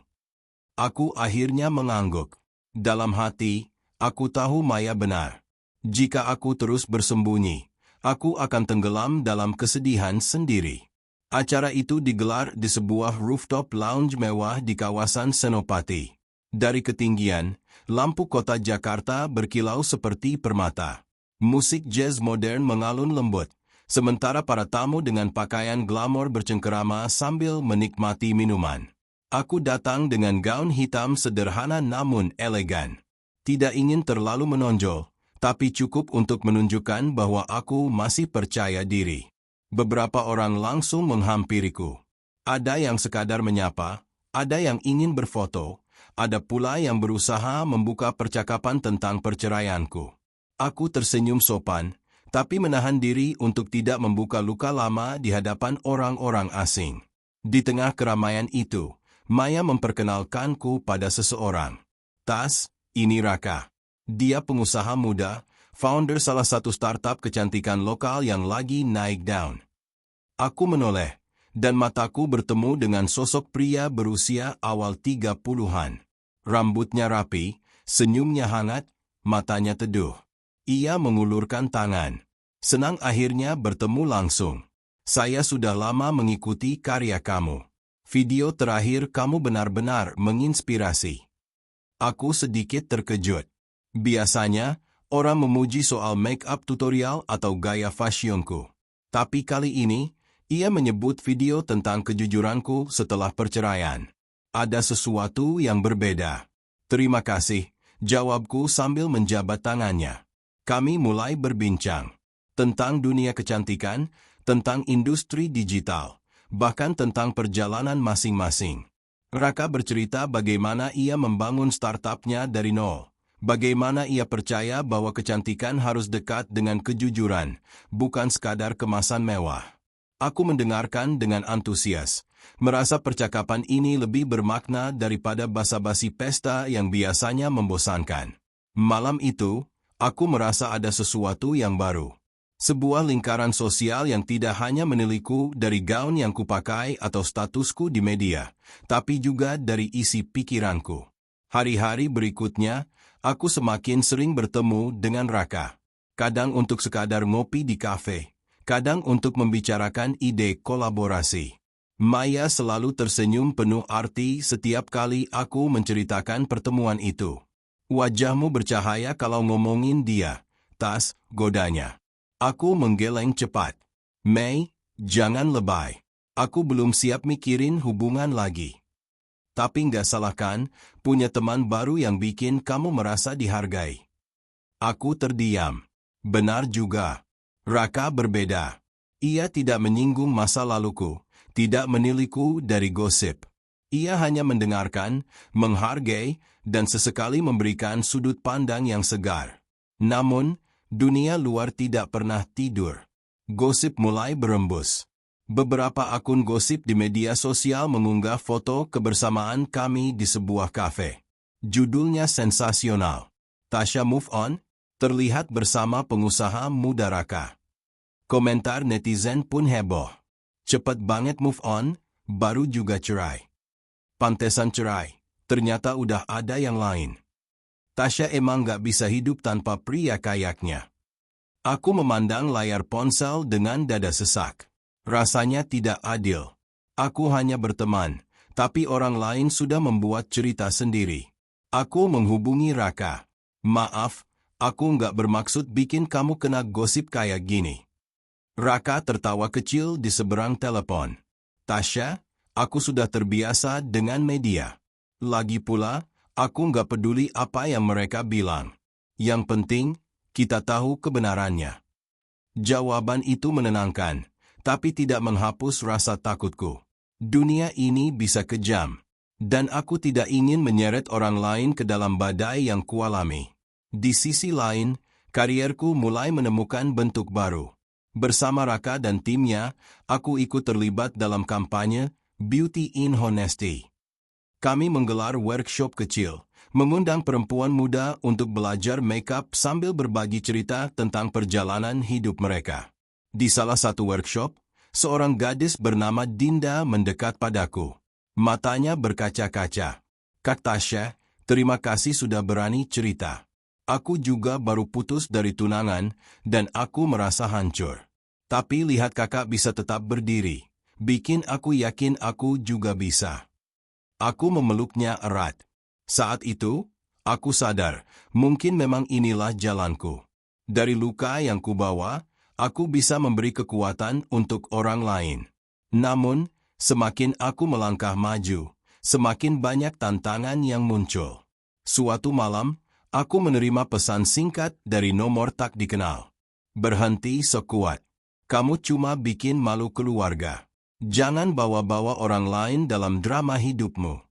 Aku akhirnya mengangguk. Dalam hati, aku tahu Maya benar. Jika aku terus bersembunyi, aku akan tenggelam dalam kesedihan sendiri. Acara itu digelar di sebuah rooftop lounge mewah di kawasan Senopati. Dari ketinggian, lampu kota Jakarta berkilau seperti permata. Musik jazz modern mengalun lembut, sementara para tamu dengan pakaian glamor bercengkerama sambil menikmati minuman. Aku datang dengan gaun hitam sederhana namun elegan. Tidak ingin terlalu menonjol, tapi cukup untuk menunjukkan bahwa aku masih percaya diri. Beberapa orang langsung menghampiriku. Ada yang sekadar menyapa, ada yang ingin berfoto, ada pula yang berusaha membuka percakapan tentang perceraianku. Aku tersenyum sopan, tapi menahan diri untuk tidak membuka luka lama di hadapan orang-orang asing. Di tengah keramaian itu, Maya memperkenalkanku pada seseorang. Tas, ini Raka. Dia pengusaha muda, founder salah satu startup kecantikan lokal yang lagi naik daun. Aku menoleh, dan mataku bertemu dengan sosok pria berusia awal 30-an. Rambutnya rapi, senyumnya hangat, matanya teduh. Ia mengulurkan tangan. Senang akhirnya bertemu langsung. Saya sudah lama mengikuti karya kamu. Video terakhir kamu benar-benar menginspirasi. Aku sedikit terkejut. Biasanya, orang memuji soal make-up tutorial atau gaya fashionku. Tapi kali ini, ia menyebut video tentang kejujuranku setelah perceraian. Ada sesuatu yang berbeda. Terima kasih, jawabku sambil menjabat tangannya. Kami mulai berbincang. Tentang dunia kecantikan, tentang industri digital, bahkan tentang perjalanan masing-masing. Raka bercerita bagaimana ia membangun startupnya dari nol. Bagaimana ia percaya bahwa kecantikan harus dekat dengan kejujuran, bukan sekadar kemasan mewah. Aku mendengarkan dengan antusias, merasa percakapan ini lebih bermakna daripada basa-basi pesta yang biasanya membosankan. Malam itu, aku merasa ada sesuatu yang baru. Sebuah lingkaran sosial yang tidak hanya menilaiku dari gaun yang kupakai atau statusku di media, tapi juga dari isi pikiranku. Hari-hari berikutnya, aku semakin sering bertemu dengan Raka. Kadang untuk sekadar ngopi di kafe, kadang untuk membicarakan ide kolaborasi. Maya selalu tersenyum penuh arti setiap kali aku menceritakan pertemuan itu. Wajahmu bercahaya kalau ngomongin dia, Tas, godanya. Aku menggeleng cepat. Mei, jangan lebay. Aku belum siap mikirin hubungan lagi. Tapi nggak salahkan, punya teman baru yang bikin kamu merasa dihargai. Aku terdiam. Benar juga. Raka berbeda. Ia tidak menyinggung masa laluku, tidak menilaiku dari gosip. Ia hanya mendengarkan, menghargai, dan sesekali memberikan sudut pandang yang segar. Namun, dunia luar tidak pernah tidur. Gosip mulai berembus. Beberapa akun gosip di media sosial mengunggah foto kebersamaan kami di sebuah kafe. Judulnya sensasional. Tasya move on, terlihat bersama pengusaha muda Raka. Komentar netizen pun heboh. Cepat banget move on, baru juga cerai. Pantesan cerai, ternyata udah ada yang lain. Tasya emang gak bisa hidup tanpa pria kayaknya. Aku memandang layar ponsel dengan dada sesak. Rasanya tidak adil. Aku hanya berteman, tapi orang lain sudah membuat cerita sendiri. Aku menghubungi Raka. Maaf, aku nggak bermaksud bikin kamu kena gosip kayak gini. Raka tertawa kecil di seberang telepon. Tasya, aku sudah terbiasa dengan media. Lagi pula, aku nggak peduli apa yang mereka bilang. Yang penting, kita tahu kebenarannya. Jawaban itu menenangkan, tapi tidak menghapus rasa takutku. Dunia ini bisa kejam, dan aku tidak ingin menyeret orang lain ke dalam badai yang kualami. Di sisi lain, karierku mulai menemukan bentuk baru. Bersama Raka dan timnya, aku ikut terlibat dalam kampanye Beauty in Honesty. Kami menggelar workshop kecil, mengundang perempuan muda untuk belajar makeup sambil berbagi cerita tentang perjalanan hidup mereka. Di salah satu workshop, seorang gadis bernama Dinda mendekat padaku. Matanya berkaca-kaca. Kak Tasya, terima kasih sudah berani cerita. Aku juga baru putus dari tunangan, dan aku merasa hancur. Tapi lihat kakak bisa tetap berdiri, bikin aku yakin aku juga bisa. Aku memeluknya erat. Saat itu, aku sadar, mungkin memang inilah jalanku. Dari luka yang kubawa, Aku bisa memberi kekuatan untuk orang lain. Namun, semakin aku melangkah maju, semakin banyak tantangan yang muncul. Suatu malam, aku menerima pesan singkat dari nomor tak dikenal. Berhenti sekuat. Kamu cuma bikin malu keluarga. Jangan bawa-bawa orang lain dalam drama hidupmu.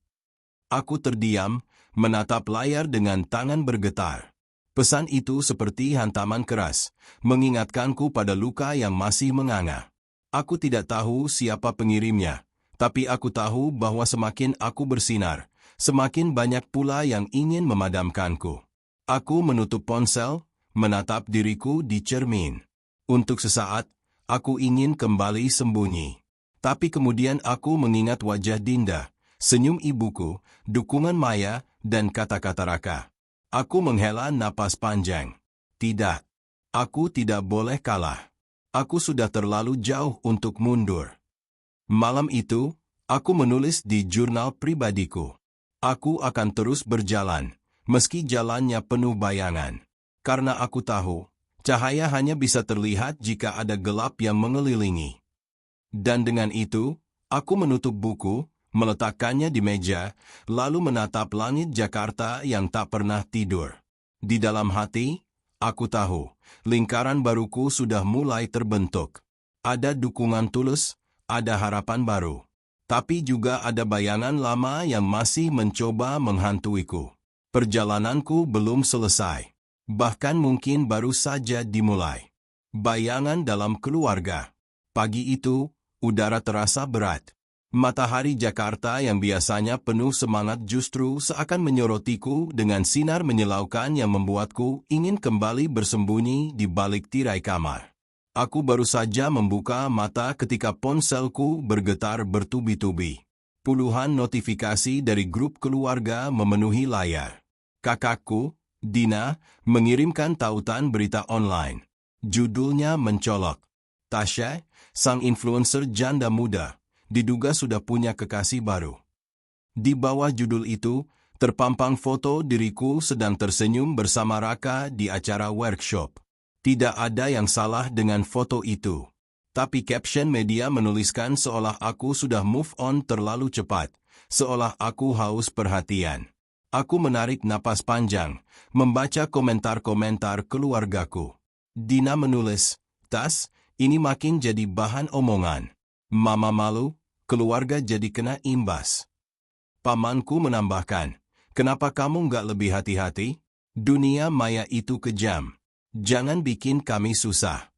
Aku terdiam, menatap layar dengan tangan bergetar. Pesan itu seperti hantaman keras, mengingatkanku pada luka yang masih menganga. Aku tidak tahu siapa pengirimnya, tapi aku tahu bahwa semakin aku bersinar, semakin banyak pula yang ingin memadamkanku. Aku menutup ponsel, menatap diriku di cermin. Untuk sesaat, aku ingin kembali sembunyi. Tapi kemudian aku mengingat wajah Dinda, senyum ibuku, dukungan Maya, dan kata-kata Raka. Aku menghela napas panjang. Tidak. Aku tidak boleh kalah. Aku sudah terlalu jauh untuk mundur. Malam itu, aku menulis di jurnal pribadiku. Aku akan terus berjalan, meski jalannya penuh bayangan. Karena aku tahu, cahaya hanya bisa terlihat jika ada gelap yang mengelilingi. Dan dengan itu, aku menutup buku, meletakkannya di meja, lalu menatap langit Jakarta yang tak pernah tidur. Di dalam hati, aku tahu, lingkaran baruku sudah mulai terbentuk. Ada dukungan tulus, ada harapan baru. Tapi juga ada bayangan lama yang masih mencoba menghantuiku. Perjalananku belum selesai. Bahkan mungkin baru saja dimulai. Bayangan dalam keluarga. Pagi itu, udara terasa berat. Matahari Jakarta yang biasanya penuh semangat justru seakan menyorotiku dengan sinar menyilaukan yang membuatku ingin kembali bersembunyi di balik tirai kamar. Aku baru saja membuka mata ketika ponselku bergetar bertubi-tubi. Puluhan notifikasi dari grup keluarga memenuhi layar. Kakakku, Dina, mengirimkan tautan berita online. Judulnya mencolok. Tasya, sang influencer janda muda, diduga sudah punya kekasih baru. Di bawah judul itu, terpampang foto diriku sedang tersenyum bersama Raka di acara workshop. Tidak ada yang salah dengan foto itu. Tapi caption media menuliskan seolah aku sudah move on terlalu cepat, seolah aku haus perhatian. Aku menarik napas panjang, membaca komentar-komentar keluargaku. Dina menulis, "Tas, ini makin jadi bahan omongan. Mama malu, keluarga jadi kena imbas." Pamanku menambahkan, "Kenapa kamu nggak lebih hati-hati? Dunia maya itu kejam. Jangan bikin kami susah."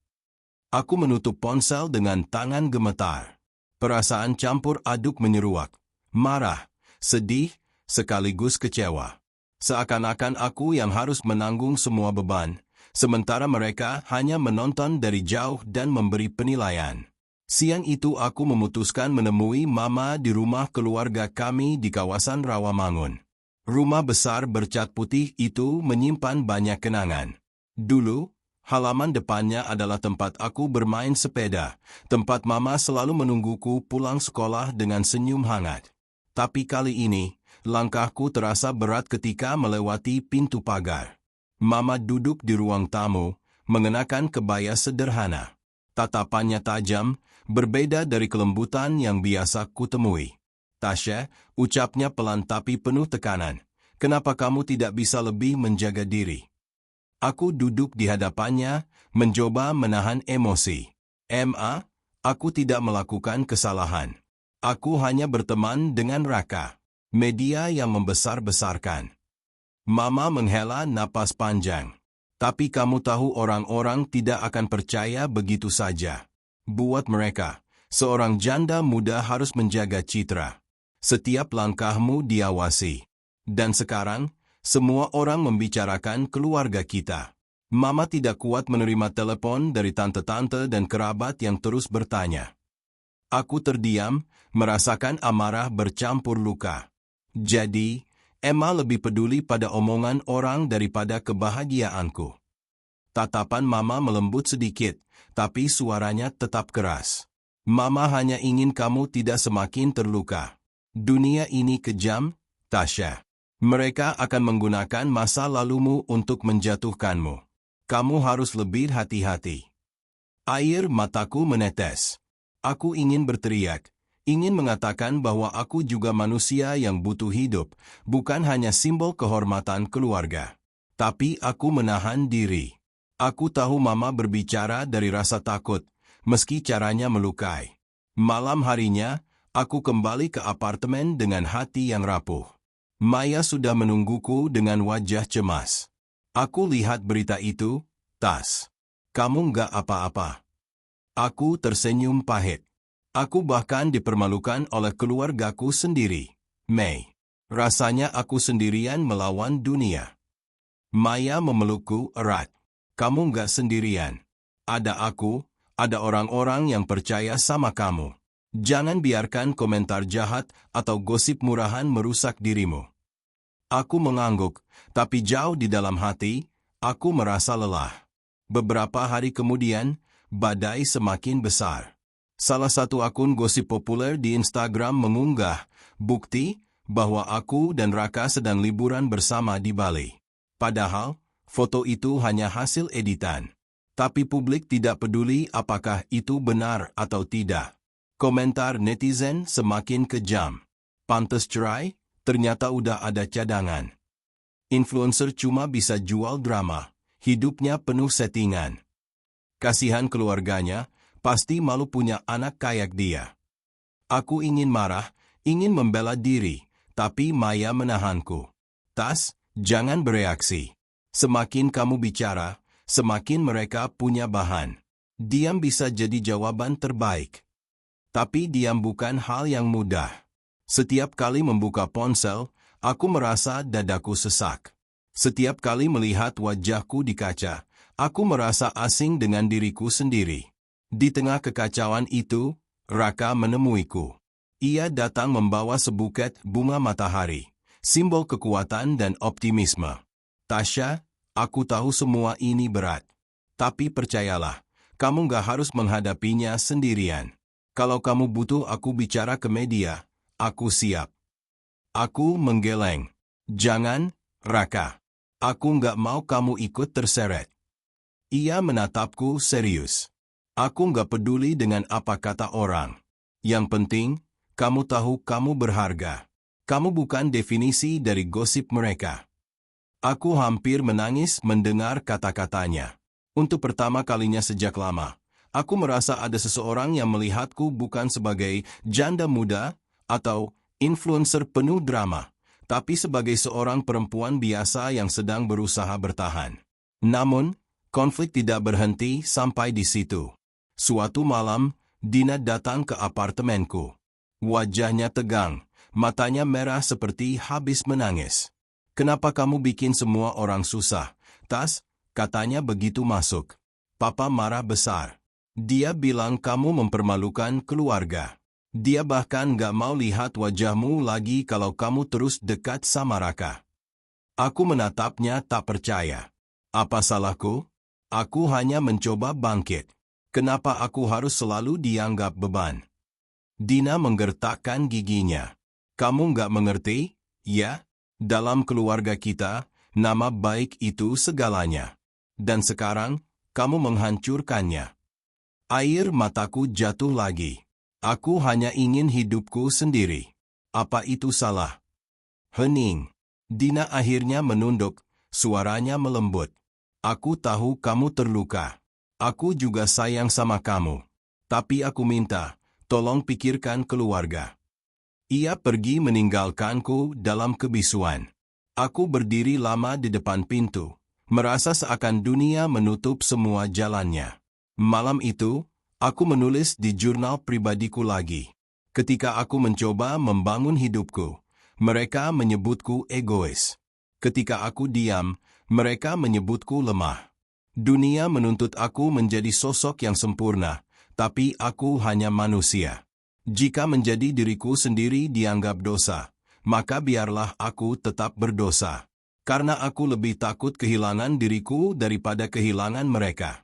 Aku menutup ponsel dengan tangan gemetar. Perasaan campur aduk menyeruak. Marah, sedih, sekaligus kecewa. Seakan-akan aku yang harus menanggung semua beban, sementara mereka hanya menonton dari jauh dan memberi penilaian. Siang itu aku memutuskan menemui Mama di rumah keluarga kami di kawasan Rawamangun. Rumah besar bercat putih itu menyimpan banyak kenangan. Dulu, halaman depannya adalah tempat aku bermain sepeda, tempat Mama selalu menungguku pulang sekolah dengan senyum hangat. Tapi kali ini, langkahku terasa berat ketika melewati pintu pagar. Mama duduk di ruang tamu, mengenakan kebaya sederhana. Tatapannya tajam, berbeda dari kelembutan yang biasa kutemui. "Tasya," ucapnya pelan tapi penuh tekanan, "kenapa kamu tidak bisa lebih menjaga diri?" Aku duduk di hadapannya, mencoba menahan emosi. "Ma, aku tidak melakukan kesalahan. Aku hanya berteman dengan Raka, media yang membesar-besarkan." Mama menghela napas panjang. "Tapi kamu tahu orang-orang tidak akan percaya begitu saja. Buat mereka, seorang janda muda harus menjaga citra. Setiap langkahmu diawasi. Dan sekarang, semua orang membicarakan keluarga kita." Mama tidak kuat menerima telepon dari tante-tante dan kerabat yang terus bertanya. Aku terdiam, merasakan amarah bercampur luka. Jadi, Emma lebih peduli pada omongan orang daripada kebahagiaanku. Tatapan Mama melembut sedikit, tapi suaranya tetap keras. "Mama hanya ingin kamu tidak semakin terluka. Dunia ini kejam, Tasya. Mereka akan menggunakan masa lalumu untuk menjatuhkanmu. Kamu harus lebih hati-hati." Air mataku menetes. Aku ingin berteriak, ingin mengatakan bahwa aku juga manusia yang butuh hidup, bukan hanya simbol kehormatan keluarga. Tapi aku menahan diri. Aku tahu Mama berbicara dari rasa takut, meski caranya melukai. Malam harinya, aku kembali ke apartemen dengan hati yang rapuh. Maya sudah menungguku dengan wajah cemas. Aku lihat berita itu, Tas. Kamu nggak apa-apa. Aku tersenyum pahit. Aku bahkan dipermalukan oleh keluargaku sendiri. Mei. Rasanya aku sendirian melawan dunia. Maya memelukku erat. Kamu nggak sendirian. Ada aku, ada orang-orang yang percaya sama kamu. Jangan biarkan komentar jahat atau gosip murahan merusak dirimu. Aku mengangguk, tapi jauh di dalam hati, aku merasa lelah. Beberapa hari kemudian, badai semakin besar. Salah satu akun gosip populer di Instagram mengunggah bukti bahwa aku dan Raka sedang liburan bersama di Bali. Padahal, foto itu hanya hasil editan. Tapi publik tidak peduli apakah itu benar atau tidak. Komentar netizen semakin kejam. Pantes cerai? Ternyata udah ada cadangan. Influencer cuma bisa jual drama. Hidupnya penuh settingan. Kasihan keluarganya, pasti malu punya anak kayak dia. Aku ingin marah, ingin membela diri, tapi Maya menahanku. Tas, jangan bereaksi. Semakin kamu bicara, semakin mereka punya bahan. Diam bisa jadi jawaban terbaik. Tapi diam bukan hal yang mudah. Setiap kali membuka ponsel, aku merasa dadaku sesak. Setiap kali melihat wajahku di kaca, aku merasa asing dengan diriku sendiri. Di tengah kekacauan itu, Raka menemuiku. Ia datang membawa sebuket bunga matahari, simbol kekuatan dan optimisme. Tasya, aku tahu semua ini berat. Tapi percayalah, kamu gak harus menghadapinya sendirian. Kalau kamu butuh aku bicara ke media, aku siap. Aku menggeleng. Jangan, Raka. Aku nggak mau kamu ikut terseret. Ia menatapku serius. Aku nggak peduli dengan apa kata orang. Yang penting, kamu tahu kamu berharga. Kamu bukan definisi dari gosip mereka. Aku hampir menangis mendengar kata-katanya. Untuk pertama kalinya sejak lama, aku merasa ada seseorang yang melihatku bukan sebagai janda muda atau influencer penuh drama, tapi sebagai seorang perempuan biasa yang sedang berusaha bertahan. Namun, konflik tidak berhenti sampai di situ. Suatu malam, Dina datang ke apartemenku. Wajahnya tegang, matanya merah seperti habis menangis. Kenapa kamu bikin semua orang susah? Tas, katanya begitu masuk. Papa marah besar. Dia bilang kamu mempermalukan keluarga. Dia bahkan gak mau lihat wajahmu lagi kalau kamu terus dekat sama Raka. Aku menatapnya tak percaya. Apa salahku? Aku hanya mencoba bangkit. Kenapa aku harus selalu dianggap beban? Dina menggertakkan giginya. Kamu gak mengerti? Ya, dalam keluarga kita, nama baik itu segalanya. Dan sekarang, kamu menghancurkannya. Air mataku jatuh lagi. Aku hanya ingin hidupku sendiri. Apa itu salah? Hening. Dina akhirnya menunduk, suaranya melembut. Aku tahu kamu terluka. Aku juga sayang sama kamu. Tapi aku minta, tolong pikirkan keluarga. Ia pergi meninggalkanku dalam kebisuan. Aku berdiri lama di depan pintu, merasa seakan dunia menutup semua jalannya. Malam itu, aku menulis di jurnal pribadiku lagi. Ketika aku mencoba membangun hidupku, mereka menyebutku egois. Ketika aku diam, mereka menyebutku lemah. Dunia menuntut aku menjadi sosok yang sempurna, tapi aku hanya manusia. Jika menjadi diriku sendiri dianggap dosa, maka biarlah aku tetap berdosa. Karena aku lebih takut kehilangan diriku daripada kehilangan mereka.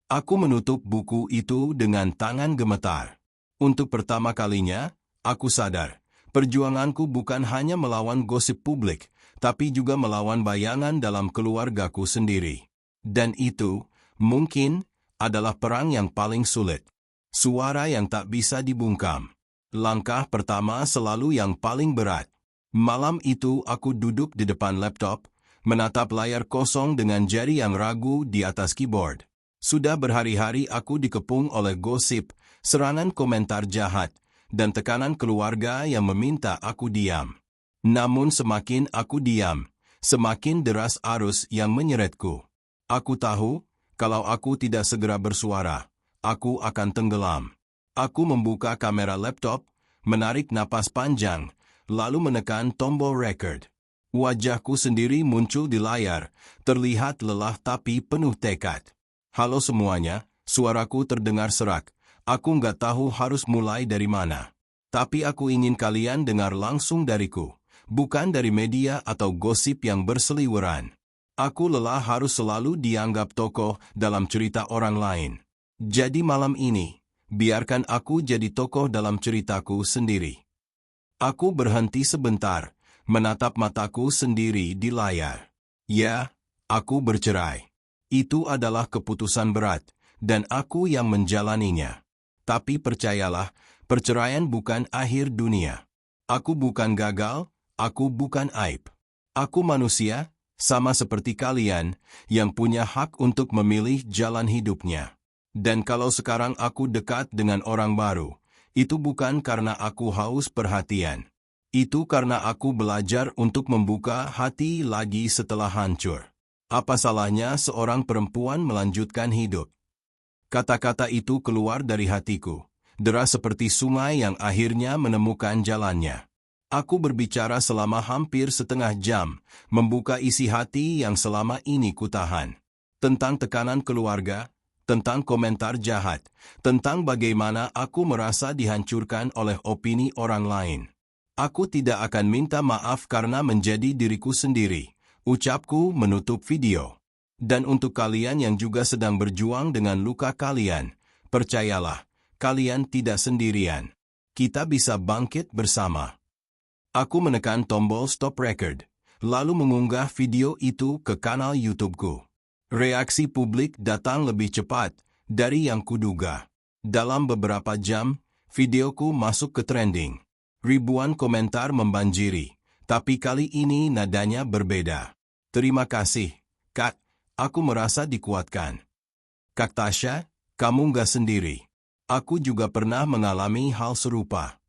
Aku menutup buku itu dengan tangan gemetar. Untuk pertama kalinya, aku sadar, perjuanganku bukan hanya melawan gosip publik, tapi juga melawan bayangan dalam keluargaku sendiri. Dan itu, mungkin, adalah perang yang paling sulit. Suara yang tak bisa dibungkam. Langkah pertama selalu yang paling berat. Malam itu aku duduk di depan laptop, menatap layar kosong dengan jari yang ragu di atas keyboard. Sudah berhari-hari aku dikepung oleh gosip, serangan komentar jahat, dan tekanan keluarga yang meminta aku diam. Namun semakin aku diam, semakin deras arus yang menyeretku. Aku tahu, kalau aku tidak segera bersuara, aku akan tenggelam. Aku membuka kamera laptop, menarik napas panjang, lalu menekan tombol record. Wajahku sendiri muncul di layar, terlihat lelah tapi penuh tekad. Halo semuanya, suaraku terdengar serak. Aku nggak tahu harus mulai dari mana. Tapi aku ingin kalian dengar langsung dariku, bukan dari media atau gosip yang berseliweran. Aku lelah harus selalu dianggap tokoh dalam cerita orang lain. Jadi malam ini, biarkan aku jadi tokoh dalam ceritaku sendiri. Aku berhenti sebentar, menatap mataku sendiri di layar. Ya, aku bercerai. Itu adalah keputusan berat, dan aku yang menjalaninya. Tapi percayalah, perceraian bukan akhir dunia. Aku bukan gagal, aku bukan aib. Aku manusia, sama seperti kalian, yang punya hak untuk memilih jalan hidupnya. Dan kalau sekarang aku dekat dengan orang baru, itu bukan karena aku haus perhatian. Itu karena aku belajar untuk membuka hati lagi setelah hancur. Apa salahnya seorang perempuan melanjutkan hidup? Kata-kata itu keluar dari hatiku, deras seperti sungai yang akhirnya menemukan jalannya. Aku berbicara selama hampir setengah jam, membuka isi hati yang selama ini kutahan. Tentang tekanan keluarga, tentang komentar jahat, tentang bagaimana aku merasa dihancurkan oleh opini orang lain. Aku tidak akan minta maaf karena menjadi diriku sendiri, ucapku menutup video. Dan untuk kalian yang juga sedang berjuang dengan luka kalian, percayalah, kalian tidak sendirian. Kita bisa bangkit bersama. Aku menekan tombol stop record, lalu mengunggah video itu ke kanal YouTube-ku. Reaksi publik datang lebih cepat dari yang kuduga. Dalam beberapa jam, videoku masuk ke trending. Ribuan komentar membanjiri, tapi kali ini nadanya berbeda. Terima kasih, Kak. Aku merasa dikuatkan. Kak Tasya, kamu nggak sendiri. Aku juga pernah mengalami hal serupa.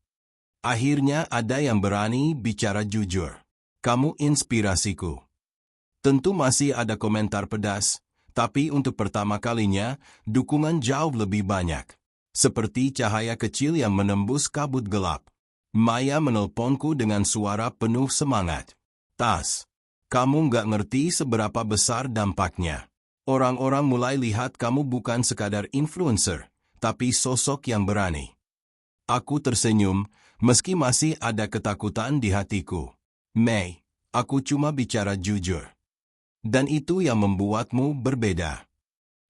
Akhirnya ada yang berani bicara jujur. Kamu inspirasiku. Tentu masih ada komentar pedas, tapi untuk pertama kalinya, dukungan jauh lebih banyak. Seperti cahaya kecil yang menembus kabut gelap. Maya menelponku dengan suara penuh semangat. Tas. Kamu nggak ngerti seberapa besar dampaknya. Orang-orang mulai lihat kamu bukan sekadar influencer, tapi sosok yang berani. Aku tersenyum, meski masih ada ketakutan di hatiku. Mei, aku cuma bicara jujur. Dan itu yang membuatmu berbeda.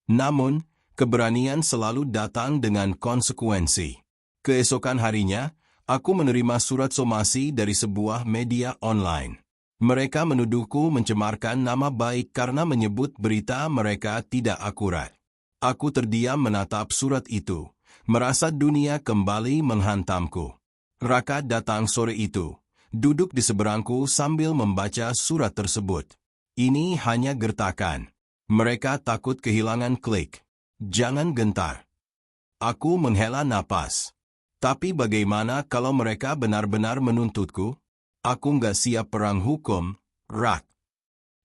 Namun, keberanian selalu datang dengan konsekuensi. Keesokan harinya, aku menerima surat somasi dari sebuah media online. Mereka menuduhku mencemarkan nama baik karena menyebut berita mereka tidak akurat. Aku terdiam menatap surat itu, merasa dunia kembali menghantamku. Raka datang sore itu, duduk di seberangku sambil membaca surat tersebut. Ini hanya gertakan. Mereka takut kehilangan klik. Jangan gentar. Aku menghela napas. Tapi bagaimana kalau mereka benar-benar menuntutku? Aku nggak siap perang hukum, Rak.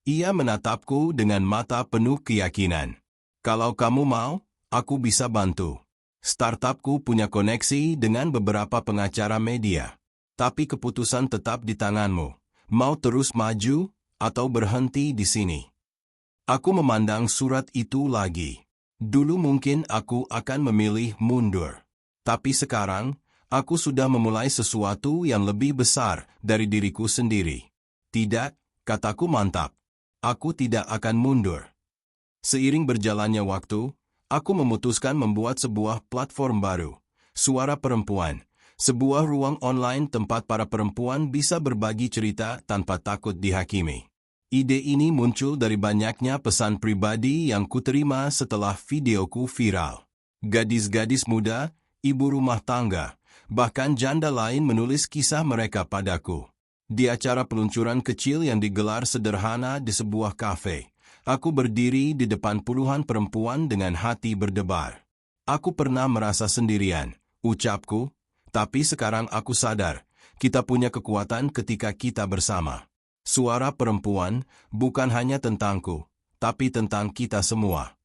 Ia menatapku dengan mata penuh keyakinan. Kalau kamu mau, aku bisa bantu. Startupku punya koneksi dengan beberapa pengacara media. Tapi keputusan tetap di tanganmu. Mau terus maju, atau berhenti di sini? Aku memandang surat itu lagi. Dulu mungkin aku akan memilih mundur. Tapi sekarang, aku sudah memulai sesuatu yang lebih besar dari diriku sendiri. Tidak, kataku mantap. Aku tidak akan mundur. Seiring berjalannya waktu, aku memutuskan membuat sebuah platform baru. Suara Perempuan. Sebuah ruang online tempat para perempuan bisa berbagi cerita tanpa takut dihakimi. Ide ini muncul dari banyaknya pesan pribadi yang kuterima setelah videoku viral. Gadis-gadis muda, ibu rumah tangga, bahkan janda lain menulis kisah mereka padaku. Di acara peluncuran kecil yang digelar sederhana di sebuah kafe, aku berdiri di depan puluhan perempuan dengan hati berdebar. Aku pernah merasa sendirian, ucapku, tapi sekarang aku sadar, kita punya kekuatan ketika kita bersama. Suara perempuan bukan hanya tentangku, tapi tentang kita semua.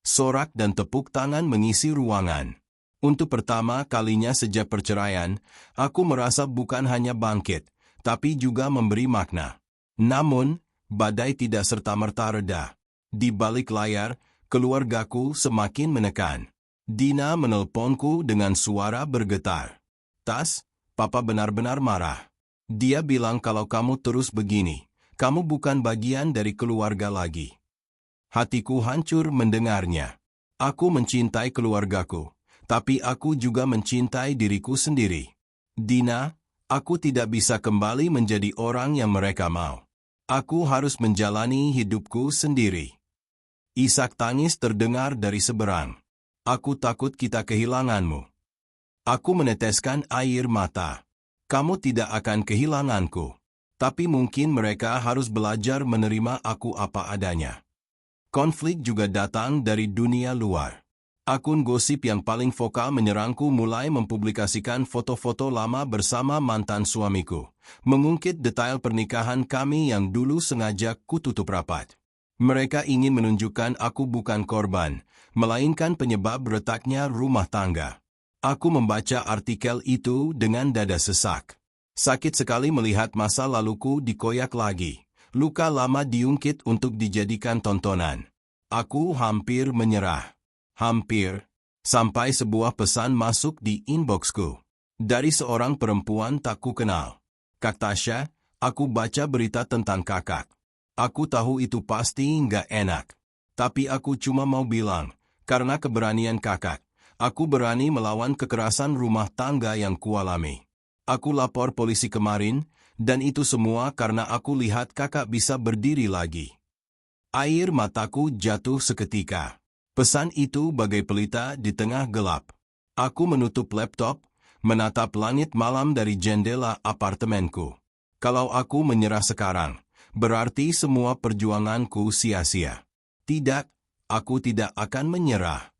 Sorak dan tepuk tangan mengisi ruangan. Untuk pertama kalinya sejak perceraian, aku merasa bukan hanya bangkit, tapi juga memberi makna. Namun, badai tidak serta-merta reda. Di balik layar, keluargaku semakin menekan. Dina menelponku dengan suara bergetar. Tas, Papa benar-benar marah. Dia bilang kalau kamu terus begini, kamu bukan bagian dari keluarga lagi. Hatiku hancur mendengarnya. Aku mencintai keluargaku, tapi aku juga mencintai diriku sendiri. Dina, aku tidak bisa kembali menjadi orang yang mereka mau. Aku harus menjalani hidupku sendiri. Isak tangis terdengar dari seberang. Aku takut kita kehilanganmu. Aku meneteskan air mata. Kamu tidak akan kehilanganku. Tapi mungkin mereka harus belajar menerima aku apa adanya. Konflik juga datang dari dunia luar. Akun gosip yang paling vokal menyerangku mulai mempublikasikan foto-foto lama bersama mantan suamiku, mengungkit detail pernikahan kami yang dulu sengaja kututup rapat. Mereka ingin menunjukkan aku bukan korban, melainkan penyebab retaknya rumah tangga. Aku membaca artikel itu dengan dada sesak. Sakit sekali melihat masa laluku dikoyak lagi. Luka lama diungkit untuk dijadikan tontonan. Aku hampir menyerah. Hampir. Sampai sebuah pesan masuk di inboxku. Dari seorang perempuan tak kukenal. Kak Tasya, aku baca berita tentang kakak. Aku tahu itu pasti nggak enak. Tapi aku cuma mau bilang, karena keberanian kakak, aku berani melawan kekerasan rumah tangga yang kualami. Aku lapor polisi kemarin, dan itu semua karena aku lihat kakak bisa berdiri lagi. Air mataku jatuh seketika. Pesan itu bagai pelita di tengah gelap. Aku menutup laptop, menatap langit malam dari jendela apartemenku. Kalau aku menyerah sekarang, berarti semua perjuanganku sia-sia. Tidak, aku tidak akan menyerah.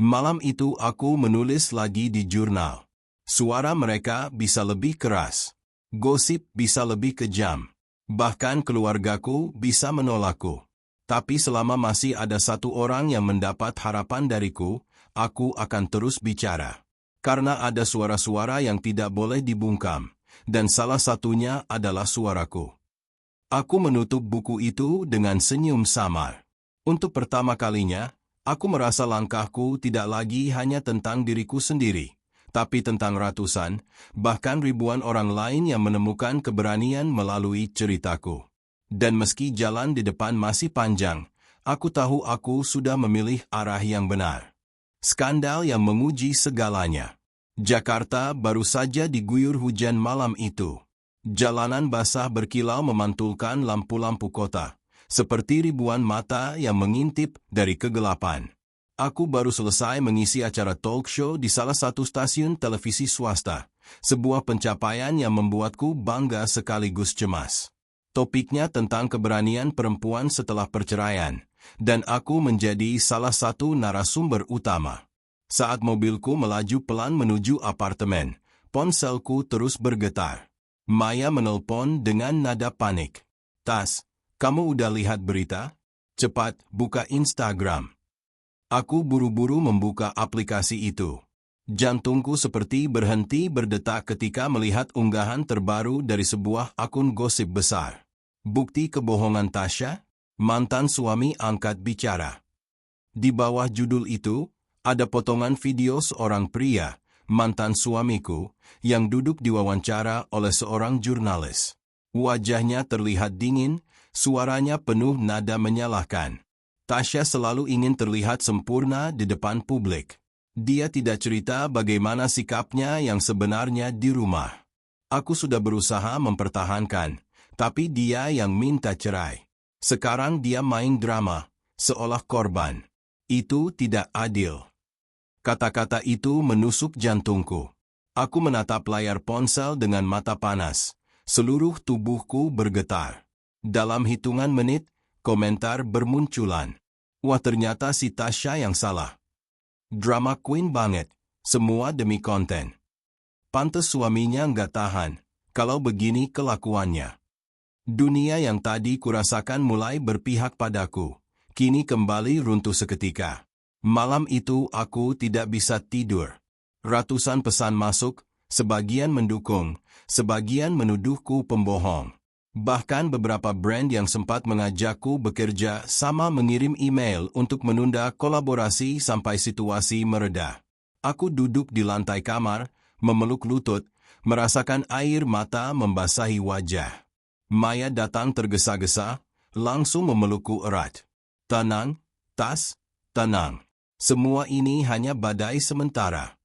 Malam itu aku menulis lagi di jurnal. Suara mereka bisa lebih keras. Gosip bisa lebih kejam. Bahkan keluargaku bisa menolakku. Tapi selama masih ada satu orang yang mendapat harapan dariku, aku akan terus bicara. Karena ada suara-suara yang tidak boleh dibungkam, dan salah satunya adalah suaraku. Aku menutup buku itu dengan senyum samar. Untuk pertama kalinya, aku merasa langkahku tidak lagi hanya tentang diriku sendiri, tapi tentang ratusan, bahkan ribuan orang lain yang menemukan keberanian melalui ceritaku. Dan meski jalan di depan masih panjang, aku tahu aku sudah memilih arah yang benar. Skandal yang menguji segalanya. Jakarta baru saja diguyur hujan malam itu. Jalanan basah berkilau memantulkan lampu-lampu kota, seperti ribuan mata yang mengintip dari kegelapan. Aku baru selesai mengisi acara talk show di salah satu stasiun televisi swasta, sebuah pencapaian yang membuatku bangga sekaligus cemas. Topiknya tentang keberanian perempuan setelah perceraian, dan aku menjadi salah satu narasumber utama. Saat mobilku melaju pelan menuju apartemen, ponselku terus bergetar. Maya menelpon dengan nada panik. Tas, kamu udah lihat berita? Cepat, buka Instagram. Aku buru-buru membuka aplikasi itu. Jantungku seperti berhenti berdetak ketika melihat unggahan terbaru dari sebuah akun gosip besar. Bukti kebohongan Tasya? Mantan suami angkat bicara. Di bawah judul itu, ada potongan video seorang pria, mantan suamiku, yang duduk diwawancara oleh seorang jurnalis. Wajahnya terlihat dingin, suaranya penuh nada menyalahkan. Tasya selalu ingin terlihat sempurna di depan publik. Dia tidak cerita bagaimana sikapnya yang sebenarnya di rumah. Aku sudah berusaha mempertahankan, Tapi dia yang minta cerai. Sekarang dia main drama, seolah korban. Itu tidak adil. Kata-kata itu menusuk jantungku. Aku menatap layar ponsel dengan mata panas. Seluruh tubuhku bergetar. Dalam hitungan menit, komentar bermunculan. Wah, ternyata si Tasya yang salah. Drama queen banget, semua demi konten. Pantes suaminya nggak tahan, kalau begini kelakuannya. Dunia yang tadi kurasakan mulai berpihak padaku, kini kembali runtuh seketika. Malam itu aku tidak bisa tidur. Ratusan pesan masuk, sebagian mendukung, sebagian menuduhku pembohong. Bahkan beberapa brand yang sempat mengajakku bekerja sama mengirim email untuk menunda kolaborasi sampai situasi mereda. Aku duduk di lantai kamar, memeluk lutut, merasakan air mata membasahi wajah. Maya datang tergesa-gesa, langsung memelukku erat. Tenang, Tas, tenang. Semua ini hanya badai sementara.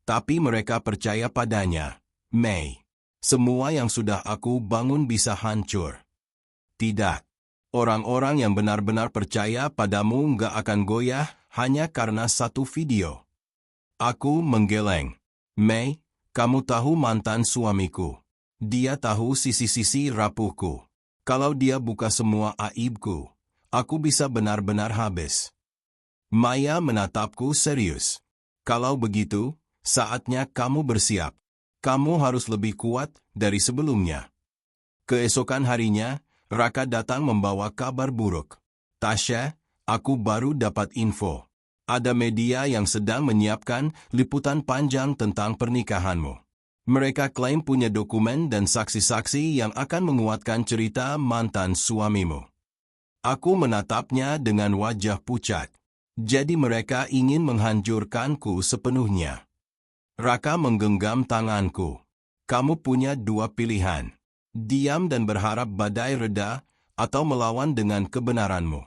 Tapi mereka percaya padanya. Mei, semua yang sudah aku bangun bisa hancur. Tidak. Orang-orang yang benar-benar percaya padamu nggak akan goyah hanya karena satu video. Aku menggeleng. Mei, kamu tahu mantan suamiku. Dia tahu sisi-sisi rapuhku. Kalau dia buka semua aibku, aku bisa benar-benar habis. Maya menatapku serius. Kalau begitu, saatnya kamu bersiap. Kamu harus lebih kuat dari sebelumnya. Keesokan harinya, Raka datang membawa kabar buruk. Tasya, aku baru dapat info. Ada media yang sedang menyiapkan liputan panjang tentang pernikahanmu. Mereka klaim punya dokumen dan saksi-saksi yang akan menguatkan cerita mantan suamimu. Aku menatapnya dengan wajah pucat. Jadi mereka ingin menghancurkanku sepenuhnya. Raka menggenggam tanganku. Kamu punya dua pilihan. Diam dan berharap badai reda, atau melawan dengan kebenaranmu.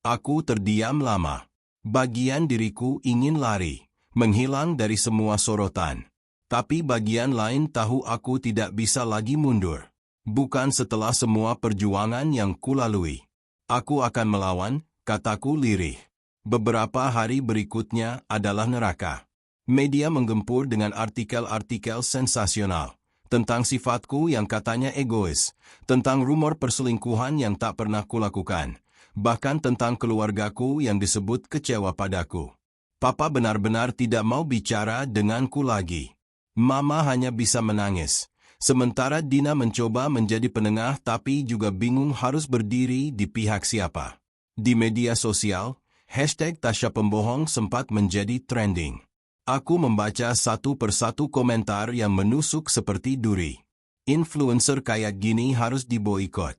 Aku terdiam lama. Bagian diriku ingin lari, menghilang dari semua sorotan. Tapi bagian lain tahu aku tidak bisa lagi mundur. Bukan setelah semua perjuangan yang kulalui. Aku akan melawan, kataku lirih. Beberapa hari berikutnya adalah neraka. Media menggempur dengan artikel-artikel sensasional. Tentang sifatku yang katanya egois. Tentang rumor perselingkuhan yang tak pernah kulakukan. Bahkan tentang keluargaku yang disebut kecewa padaku. Papa benar-benar tidak mau bicara denganku lagi. Mama hanya bisa menangis. Sementara Dina mencoba menjadi penengah tapi juga bingung harus berdiri di pihak siapa. Di media sosial, hashtag Tasya Pembohong sempat menjadi trending. Aku membaca satu persatu komentar yang menusuk seperti duri. Influencer kayak gini harus diboikot.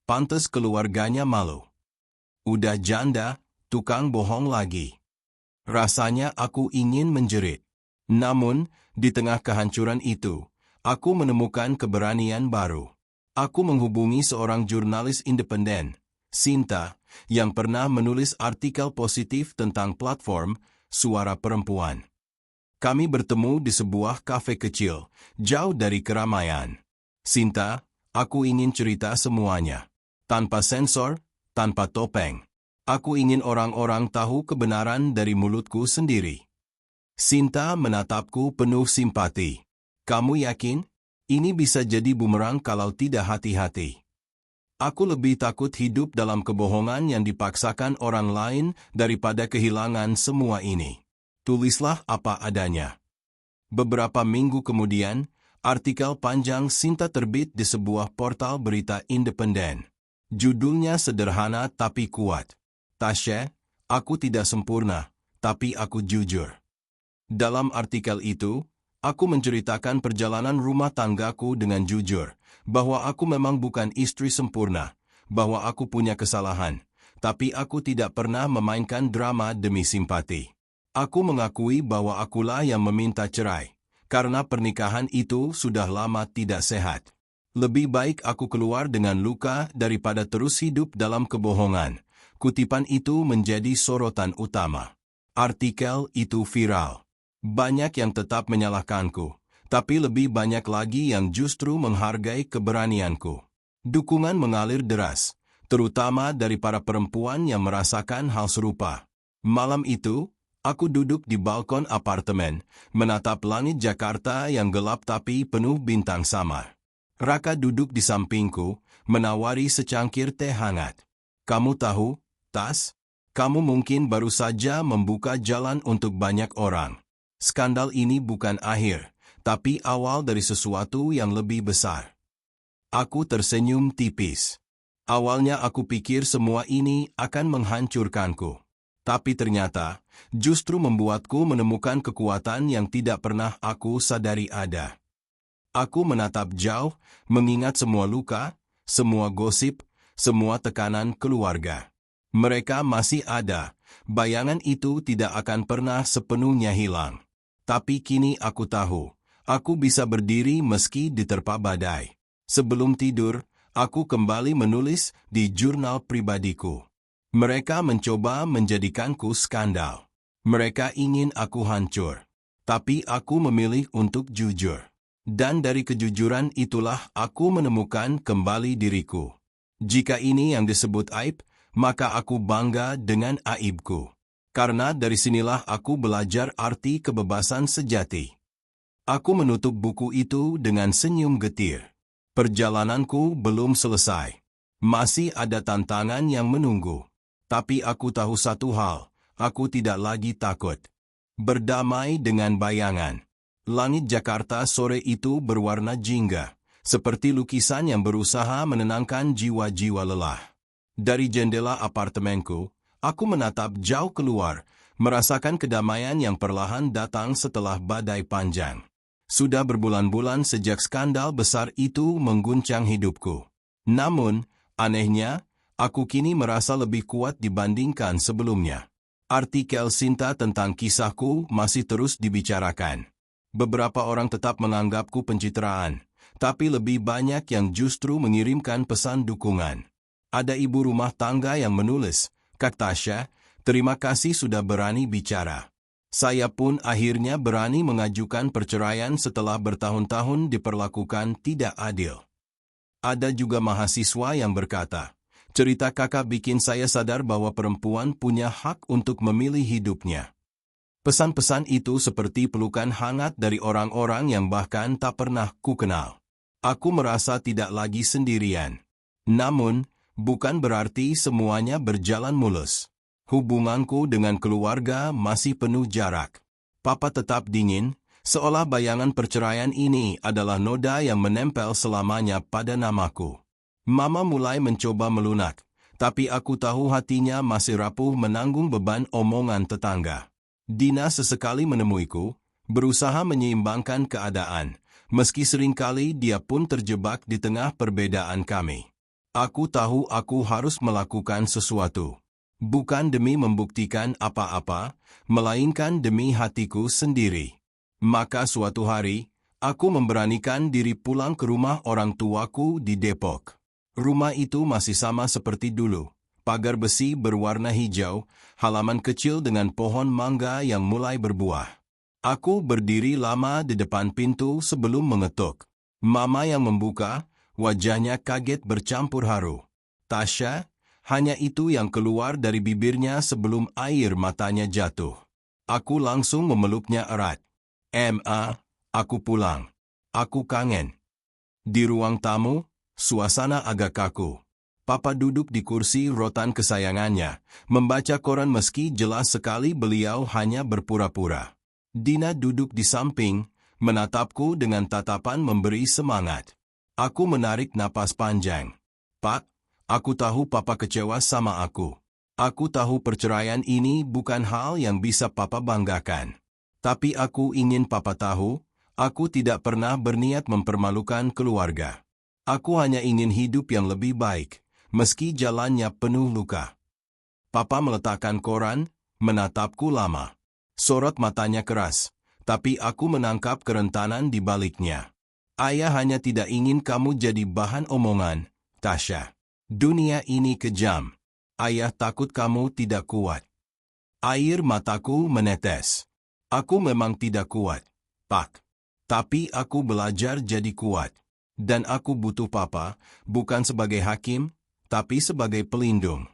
Pantes keluarganya malu. Udah janda, tukang bohong lagi. Rasanya aku ingin menjerit. Namun, di tengah kehancuran itu, aku menemukan keberanian baru. Aku menghubungi seorang jurnalis independen, Sinta, yang pernah menulis artikel positif tentang platform Suara Perempuan. Kami bertemu di sebuah kafe kecil, jauh dari keramaian. Sinta, aku ingin cerita semuanya. Tanpa sensor, tanpa topeng. Aku ingin orang-orang tahu kebenaran dari mulutku sendiri. Sinta menatapku penuh simpati. Kamu yakin? Ini bisa jadi bumerang kalau tidak hati-hati. Aku lebih takut hidup dalam kebohongan yang dipaksakan orang lain daripada kehilangan semua ini. Tulislah apa adanya. Beberapa minggu kemudian, artikel panjang Sinta terbit di sebuah portal berita independen. Judulnya sederhana tapi kuat. Tasya, aku tidak sempurna, tapi aku jujur. Dalam artikel itu, aku menceritakan perjalanan rumah tanggaku dengan jujur, bahwa aku memang bukan istri sempurna, bahwa aku punya kesalahan, tapi aku tidak pernah memainkan drama demi simpati. Aku mengakui bahwa akulah yang meminta cerai, karena pernikahan itu sudah lama tidak sehat. Lebih baik aku keluar dengan luka daripada terus hidup dalam kebohongan. Kutipan itu menjadi sorotan utama. Artikel itu viral. Banyak yang tetap menyalahkanku, tapi lebih banyak lagi yang justru menghargai keberanianku. Dukungan mengalir deras, terutama dari para perempuan yang merasakan hal serupa. Malam itu, aku duduk di balkon apartemen, menatap langit Jakarta yang gelap tapi penuh bintang samar. Raka duduk di sampingku, menawari secangkir teh hangat. Kamu tahu, Tas? Kamu mungkin baru saja membuka jalan untuk banyak orang. Skandal ini bukan akhir, tapi awal dari sesuatu yang lebih besar. Aku tersenyum tipis. Awalnya aku pikir semua ini akan menghancurkanku. Tapi ternyata, justru membuatku menemukan kekuatan yang tidak pernah aku sadari ada. Aku menatap jauh, mengingat semua luka, semua gosip, semua tekanan keluarga. Mereka masih ada, bayangan itu tidak akan pernah sepenuhnya hilang. Tapi kini aku tahu, aku bisa berdiri meski diterpa badai. Sebelum tidur, aku kembali menulis di jurnal pribadiku. Mereka mencoba menjadikanku skandal. Mereka ingin aku hancur. Tapi aku memilih untuk jujur. Dan dari kejujuran itulah aku menemukan kembali diriku. Jika ini yang disebut aib, maka aku bangga dengan aibku. Karena dari sinilah aku belajar arti kebebasan sejati. Aku menutup buku itu dengan senyum getir. Perjalananku belum selesai. Masih ada tantangan yang menunggu. Tapi aku tahu satu hal, aku tidak lagi takut. Berdamai dengan bayangan. Langit Jakarta sore itu berwarna jingga, seperti lukisan yang berusaha menenangkan jiwa-jiwa lelah. Dari jendela apartemenku, aku menatap jauh keluar, merasakan kedamaian yang perlahan datang setelah badai panjang. Sudah berbulan-bulan sejak skandal besar itu mengguncang hidupku. Namun, anehnya, aku kini merasa lebih kuat dibandingkan sebelumnya. Artikel Sinta tentang kisahku masih terus dibicarakan. Beberapa orang tetap menganggapku pencitraan, tapi lebih banyak yang justru mengirimkan pesan dukungan. Ada ibu rumah tangga yang menulis, "Kak Tasya, terima kasih sudah berani bicara. Saya pun akhirnya berani mengajukan perceraian setelah bertahun-tahun diperlakukan tidak adil." Ada juga mahasiswa yang berkata, "Cerita kakak bikin saya sadar bahwa perempuan punya hak untuk memilih hidupnya." Pesan-pesan itu seperti pelukan hangat dari orang-orang yang bahkan tak pernah kukenal. Aku merasa tidak lagi sendirian. Namun, bukan berarti semuanya berjalan mulus. Hubunganku dengan keluarga masih penuh jarak. Papa tetap dingin, seolah bayangan perceraian ini adalah noda yang menempel selamanya pada namaku. Mama mulai mencoba melunak, tapi aku tahu hatinya masih rapuh menanggung beban omongan tetangga. Dina sesekali menemuiku, berusaha menyeimbangkan keadaan, meski seringkali dia pun terjebak di tengah perbedaan kami. Aku tahu aku harus melakukan sesuatu. Bukan demi membuktikan apa-apa, melainkan demi hatiku sendiri. Maka suatu hari, aku memberanikan diri pulang ke rumah orang tuaku di Depok. Rumah itu masih sama seperti dulu. Pagar besi berwarna hijau, halaman kecil dengan pohon mangga yang mulai berbuah. Aku berdiri lama di depan pintu sebelum mengetuk. Mama yang membuka, wajahnya kaget bercampur haru. "Tasya," hanya itu yang keluar dari bibirnya sebelum air matanya jatuh. Aku langsung memeluknya erat. Aku pulang. Aku kangen." Di ruang tamu, suasana agak kaku. Papa duduk di kursi rotan kesayangannya, membaca koran meski jelas sekali beliau hanya berpura-pura. Dina duduk di samping, menatapku dengan tatapan memberi semangat. Aku menarik napas panjang. "Pak, aku tahu Papa kecewa sama aku. Aku tahu perceraian ini bukan hal yang bisa Papa banggakan. Tapi aku ingin Papa tahu, aku tidak pernah berniat mempermalukan keluarga. Aku hanya ingin hidup yang lebih baik, meski jalannya penuh luka." Papa meletakkan koran, menatapku lama. Sorot matanya keras, tapi aku menangkap kerentanan di baliknya. "Ayah hanya tidak ingin kamu jadi bahan omongan, Tasya. Dunia ini kejam. Ayah takut kamu tidak kuat." Air mataku menetes. "Aku memang tidak kuat, Pak. Tapi aku belajar jadi kuat. Dan aku butuh papa, bukan sebagai hakim, tapi sebagai pelindung.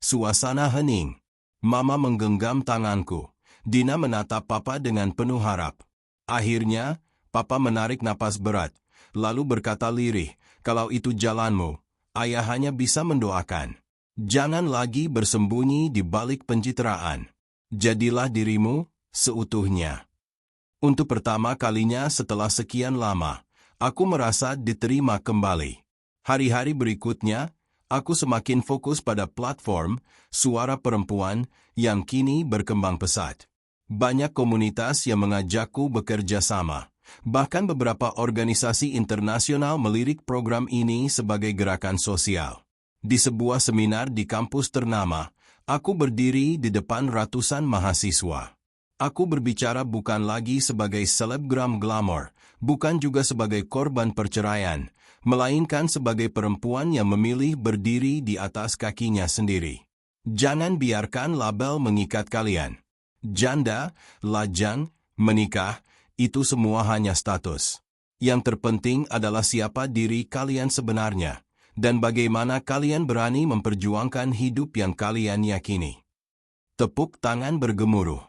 Suasana hening. Mama menggenggam tanganku. Dina menatap papa dengan penuh harap. Akhirnya, papa menarik napas berat, lalu berkata lirih, "Kalau itu jalanmu, ayah hanya bisa mendoakan. Jangan lagi bersembunyi di balik pencitraan. Jadilah dirimu seutuhnya." Untuk pertama kalinya setelah sekian lama, aku merasa diterima kembali. Hari-hari berikutnya, aku semakin fokus pada platform Suara Perempuan yang kini berkembang pesat. Banyak komunitas yang mengajakku bekerja sama. Bahkan beberapa organisasi internasional melirik program ini sebagai gerakan sosial. Di sebuah seminar di kampus ternama, aku berdiri di depan ratusan mahasiswa. Aku berbicara bukan lagi sebagai selebgram glamor, bukan juga sebagai korban perceraian, melainkan sebagai perempuan yang memilih berdiri di atas kakinya sendiri. Jangan biarkan label mengikat kalian. Janda, lajang, menikah, itu semua hanya status. Yang terpenting adalah siapa diri kalian sebenarnya, dan bagaimana kalian berani memperjuangkan hidup yang kalian yakini. Tepuk tangan bergemuruh.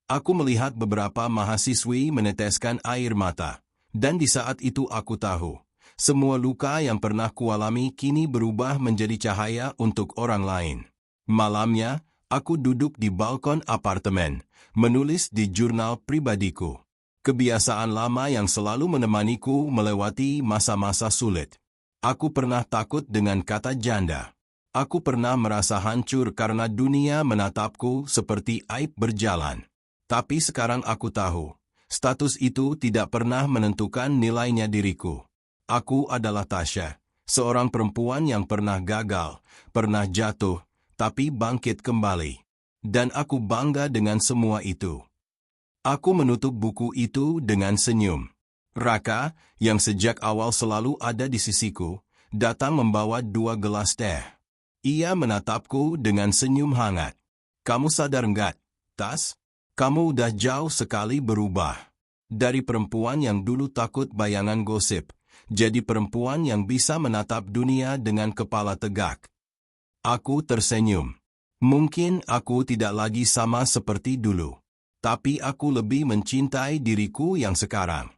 Aku melihat beberapa mahasiswi meneteskan air mata, dan di saat itu aku tahu, semua luka yang pernah kualami kini berubah menjadi cahaya untuk orang lain. Malamnya, aku duduk di balkon apartemen, menulis di jurnal pribadiku. Kebiasaan lama yang selalu menemaniku melewati masa-masa sulit. Aku pernah takut dengan kata janda. Aku pernah merasa hancur karena dunia menatapku seperti aib berjalan. Tapi sekarang aku tahu, status itu tidak pernah menentukan nilainya diriku. Aku adalah Tasha, seorang perempuan yang pernah gagal, pernah jatuh, tapi bangkit kembali. Dan aku bangga dengan semua itu. Aku menutup buku itu dengan senyum. Raka, yang sejak awal selalu ada di sisiku, datang membawa 2 gelas teh. Ia menatapku dengan senyum hangat. "Kamu sadar nggak, Tas? Kamu udah jauh sekali berubah. Dari perempuan yang dulu takut bayangan gosip, jadi perempuan yang bisa menatap dunia dengan kepala tegak." Aku tersenyum. Mungkin aku tidak lagi sama seperti dulu, tapi aku lebih mencintai diriku yang sekarang.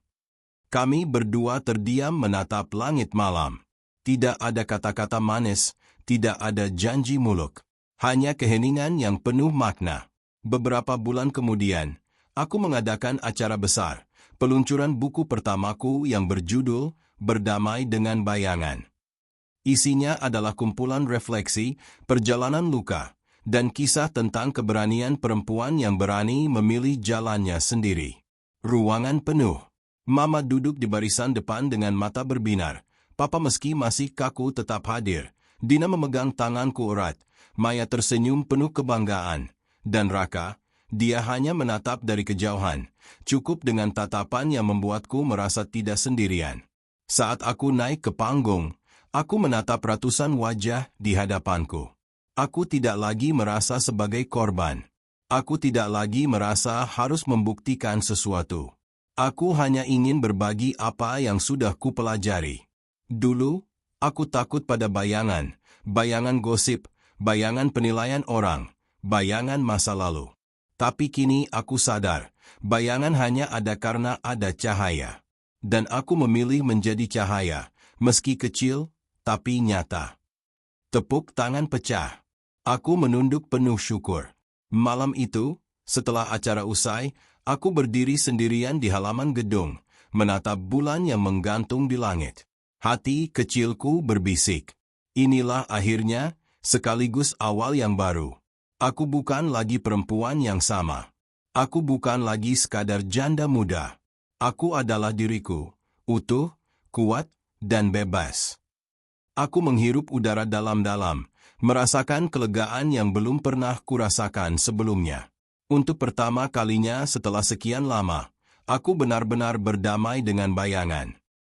Kami berdua terdiam menatap langit malam. Tidak ada kata-kata manis, tidak ada janji muluk. Hanya keheningan yang penuh makna. Beberapa bulan kemudian, aku mengadakan acara besar, peluncuran buku pertamaku yang berjudul Berdamai dengan Bayangan. Isinya adalah kumpulan refleksi, perjalanan luka, dan kisah tentang keberanian perempuan yang berani memilih jalannya sendiri. Ruangan penuh. Mama duduk di barisan depan dengan mata berbinar. Papa meski masih kaku tetap hadir. Dina memegang tanganku erat. Maya tersenyum penuh kebanggaan. Dan Raka, dia hanya menatap dari kejauhan, cukup dengan tatapan yang membuatku merasa tidak sendirian. Saat aku naik ke panggung, aku menatap ratusan wajah di hadapanku. Aku tidak lagi merasa sebagai korban. Aku tidak lagi merasa harus membuktikan sesuatu. Aku hanya ingin berbagi apa yang sudah kupelajari. Dulu, aku takut pada bayangan gosip, bayangan penilaian orang, bayangan masa lalu. Tapi kini aku sadar, bayangan hanya ada karena ada cahaya. Dan aku memilih menjadi cahaya, meski kecil, tapi nyata. Tepuk tangan pecah. Aku menunduk penuh syukur. Malam itu, setelah acara usai, aku berdiri sendirian di halaman gedung, menatap bulan yang menggantung di langit. Hati kecilku berbisik. Inilah akhirnya, sekaligus awal yang baru. Aku bukan lagi perempuan yang sama. Aku bukan lagi sekadar janda muda. Aku adalah diriku, utuh, kuat, dan bebas. Aku menghirup udara dalam-dalam, merasakan kelegaan yang belum pernah kurasakan sebelumnya. Untuk pertama kalinya setelah sekian lama, aku benar-benar berdamai dengan bayangan.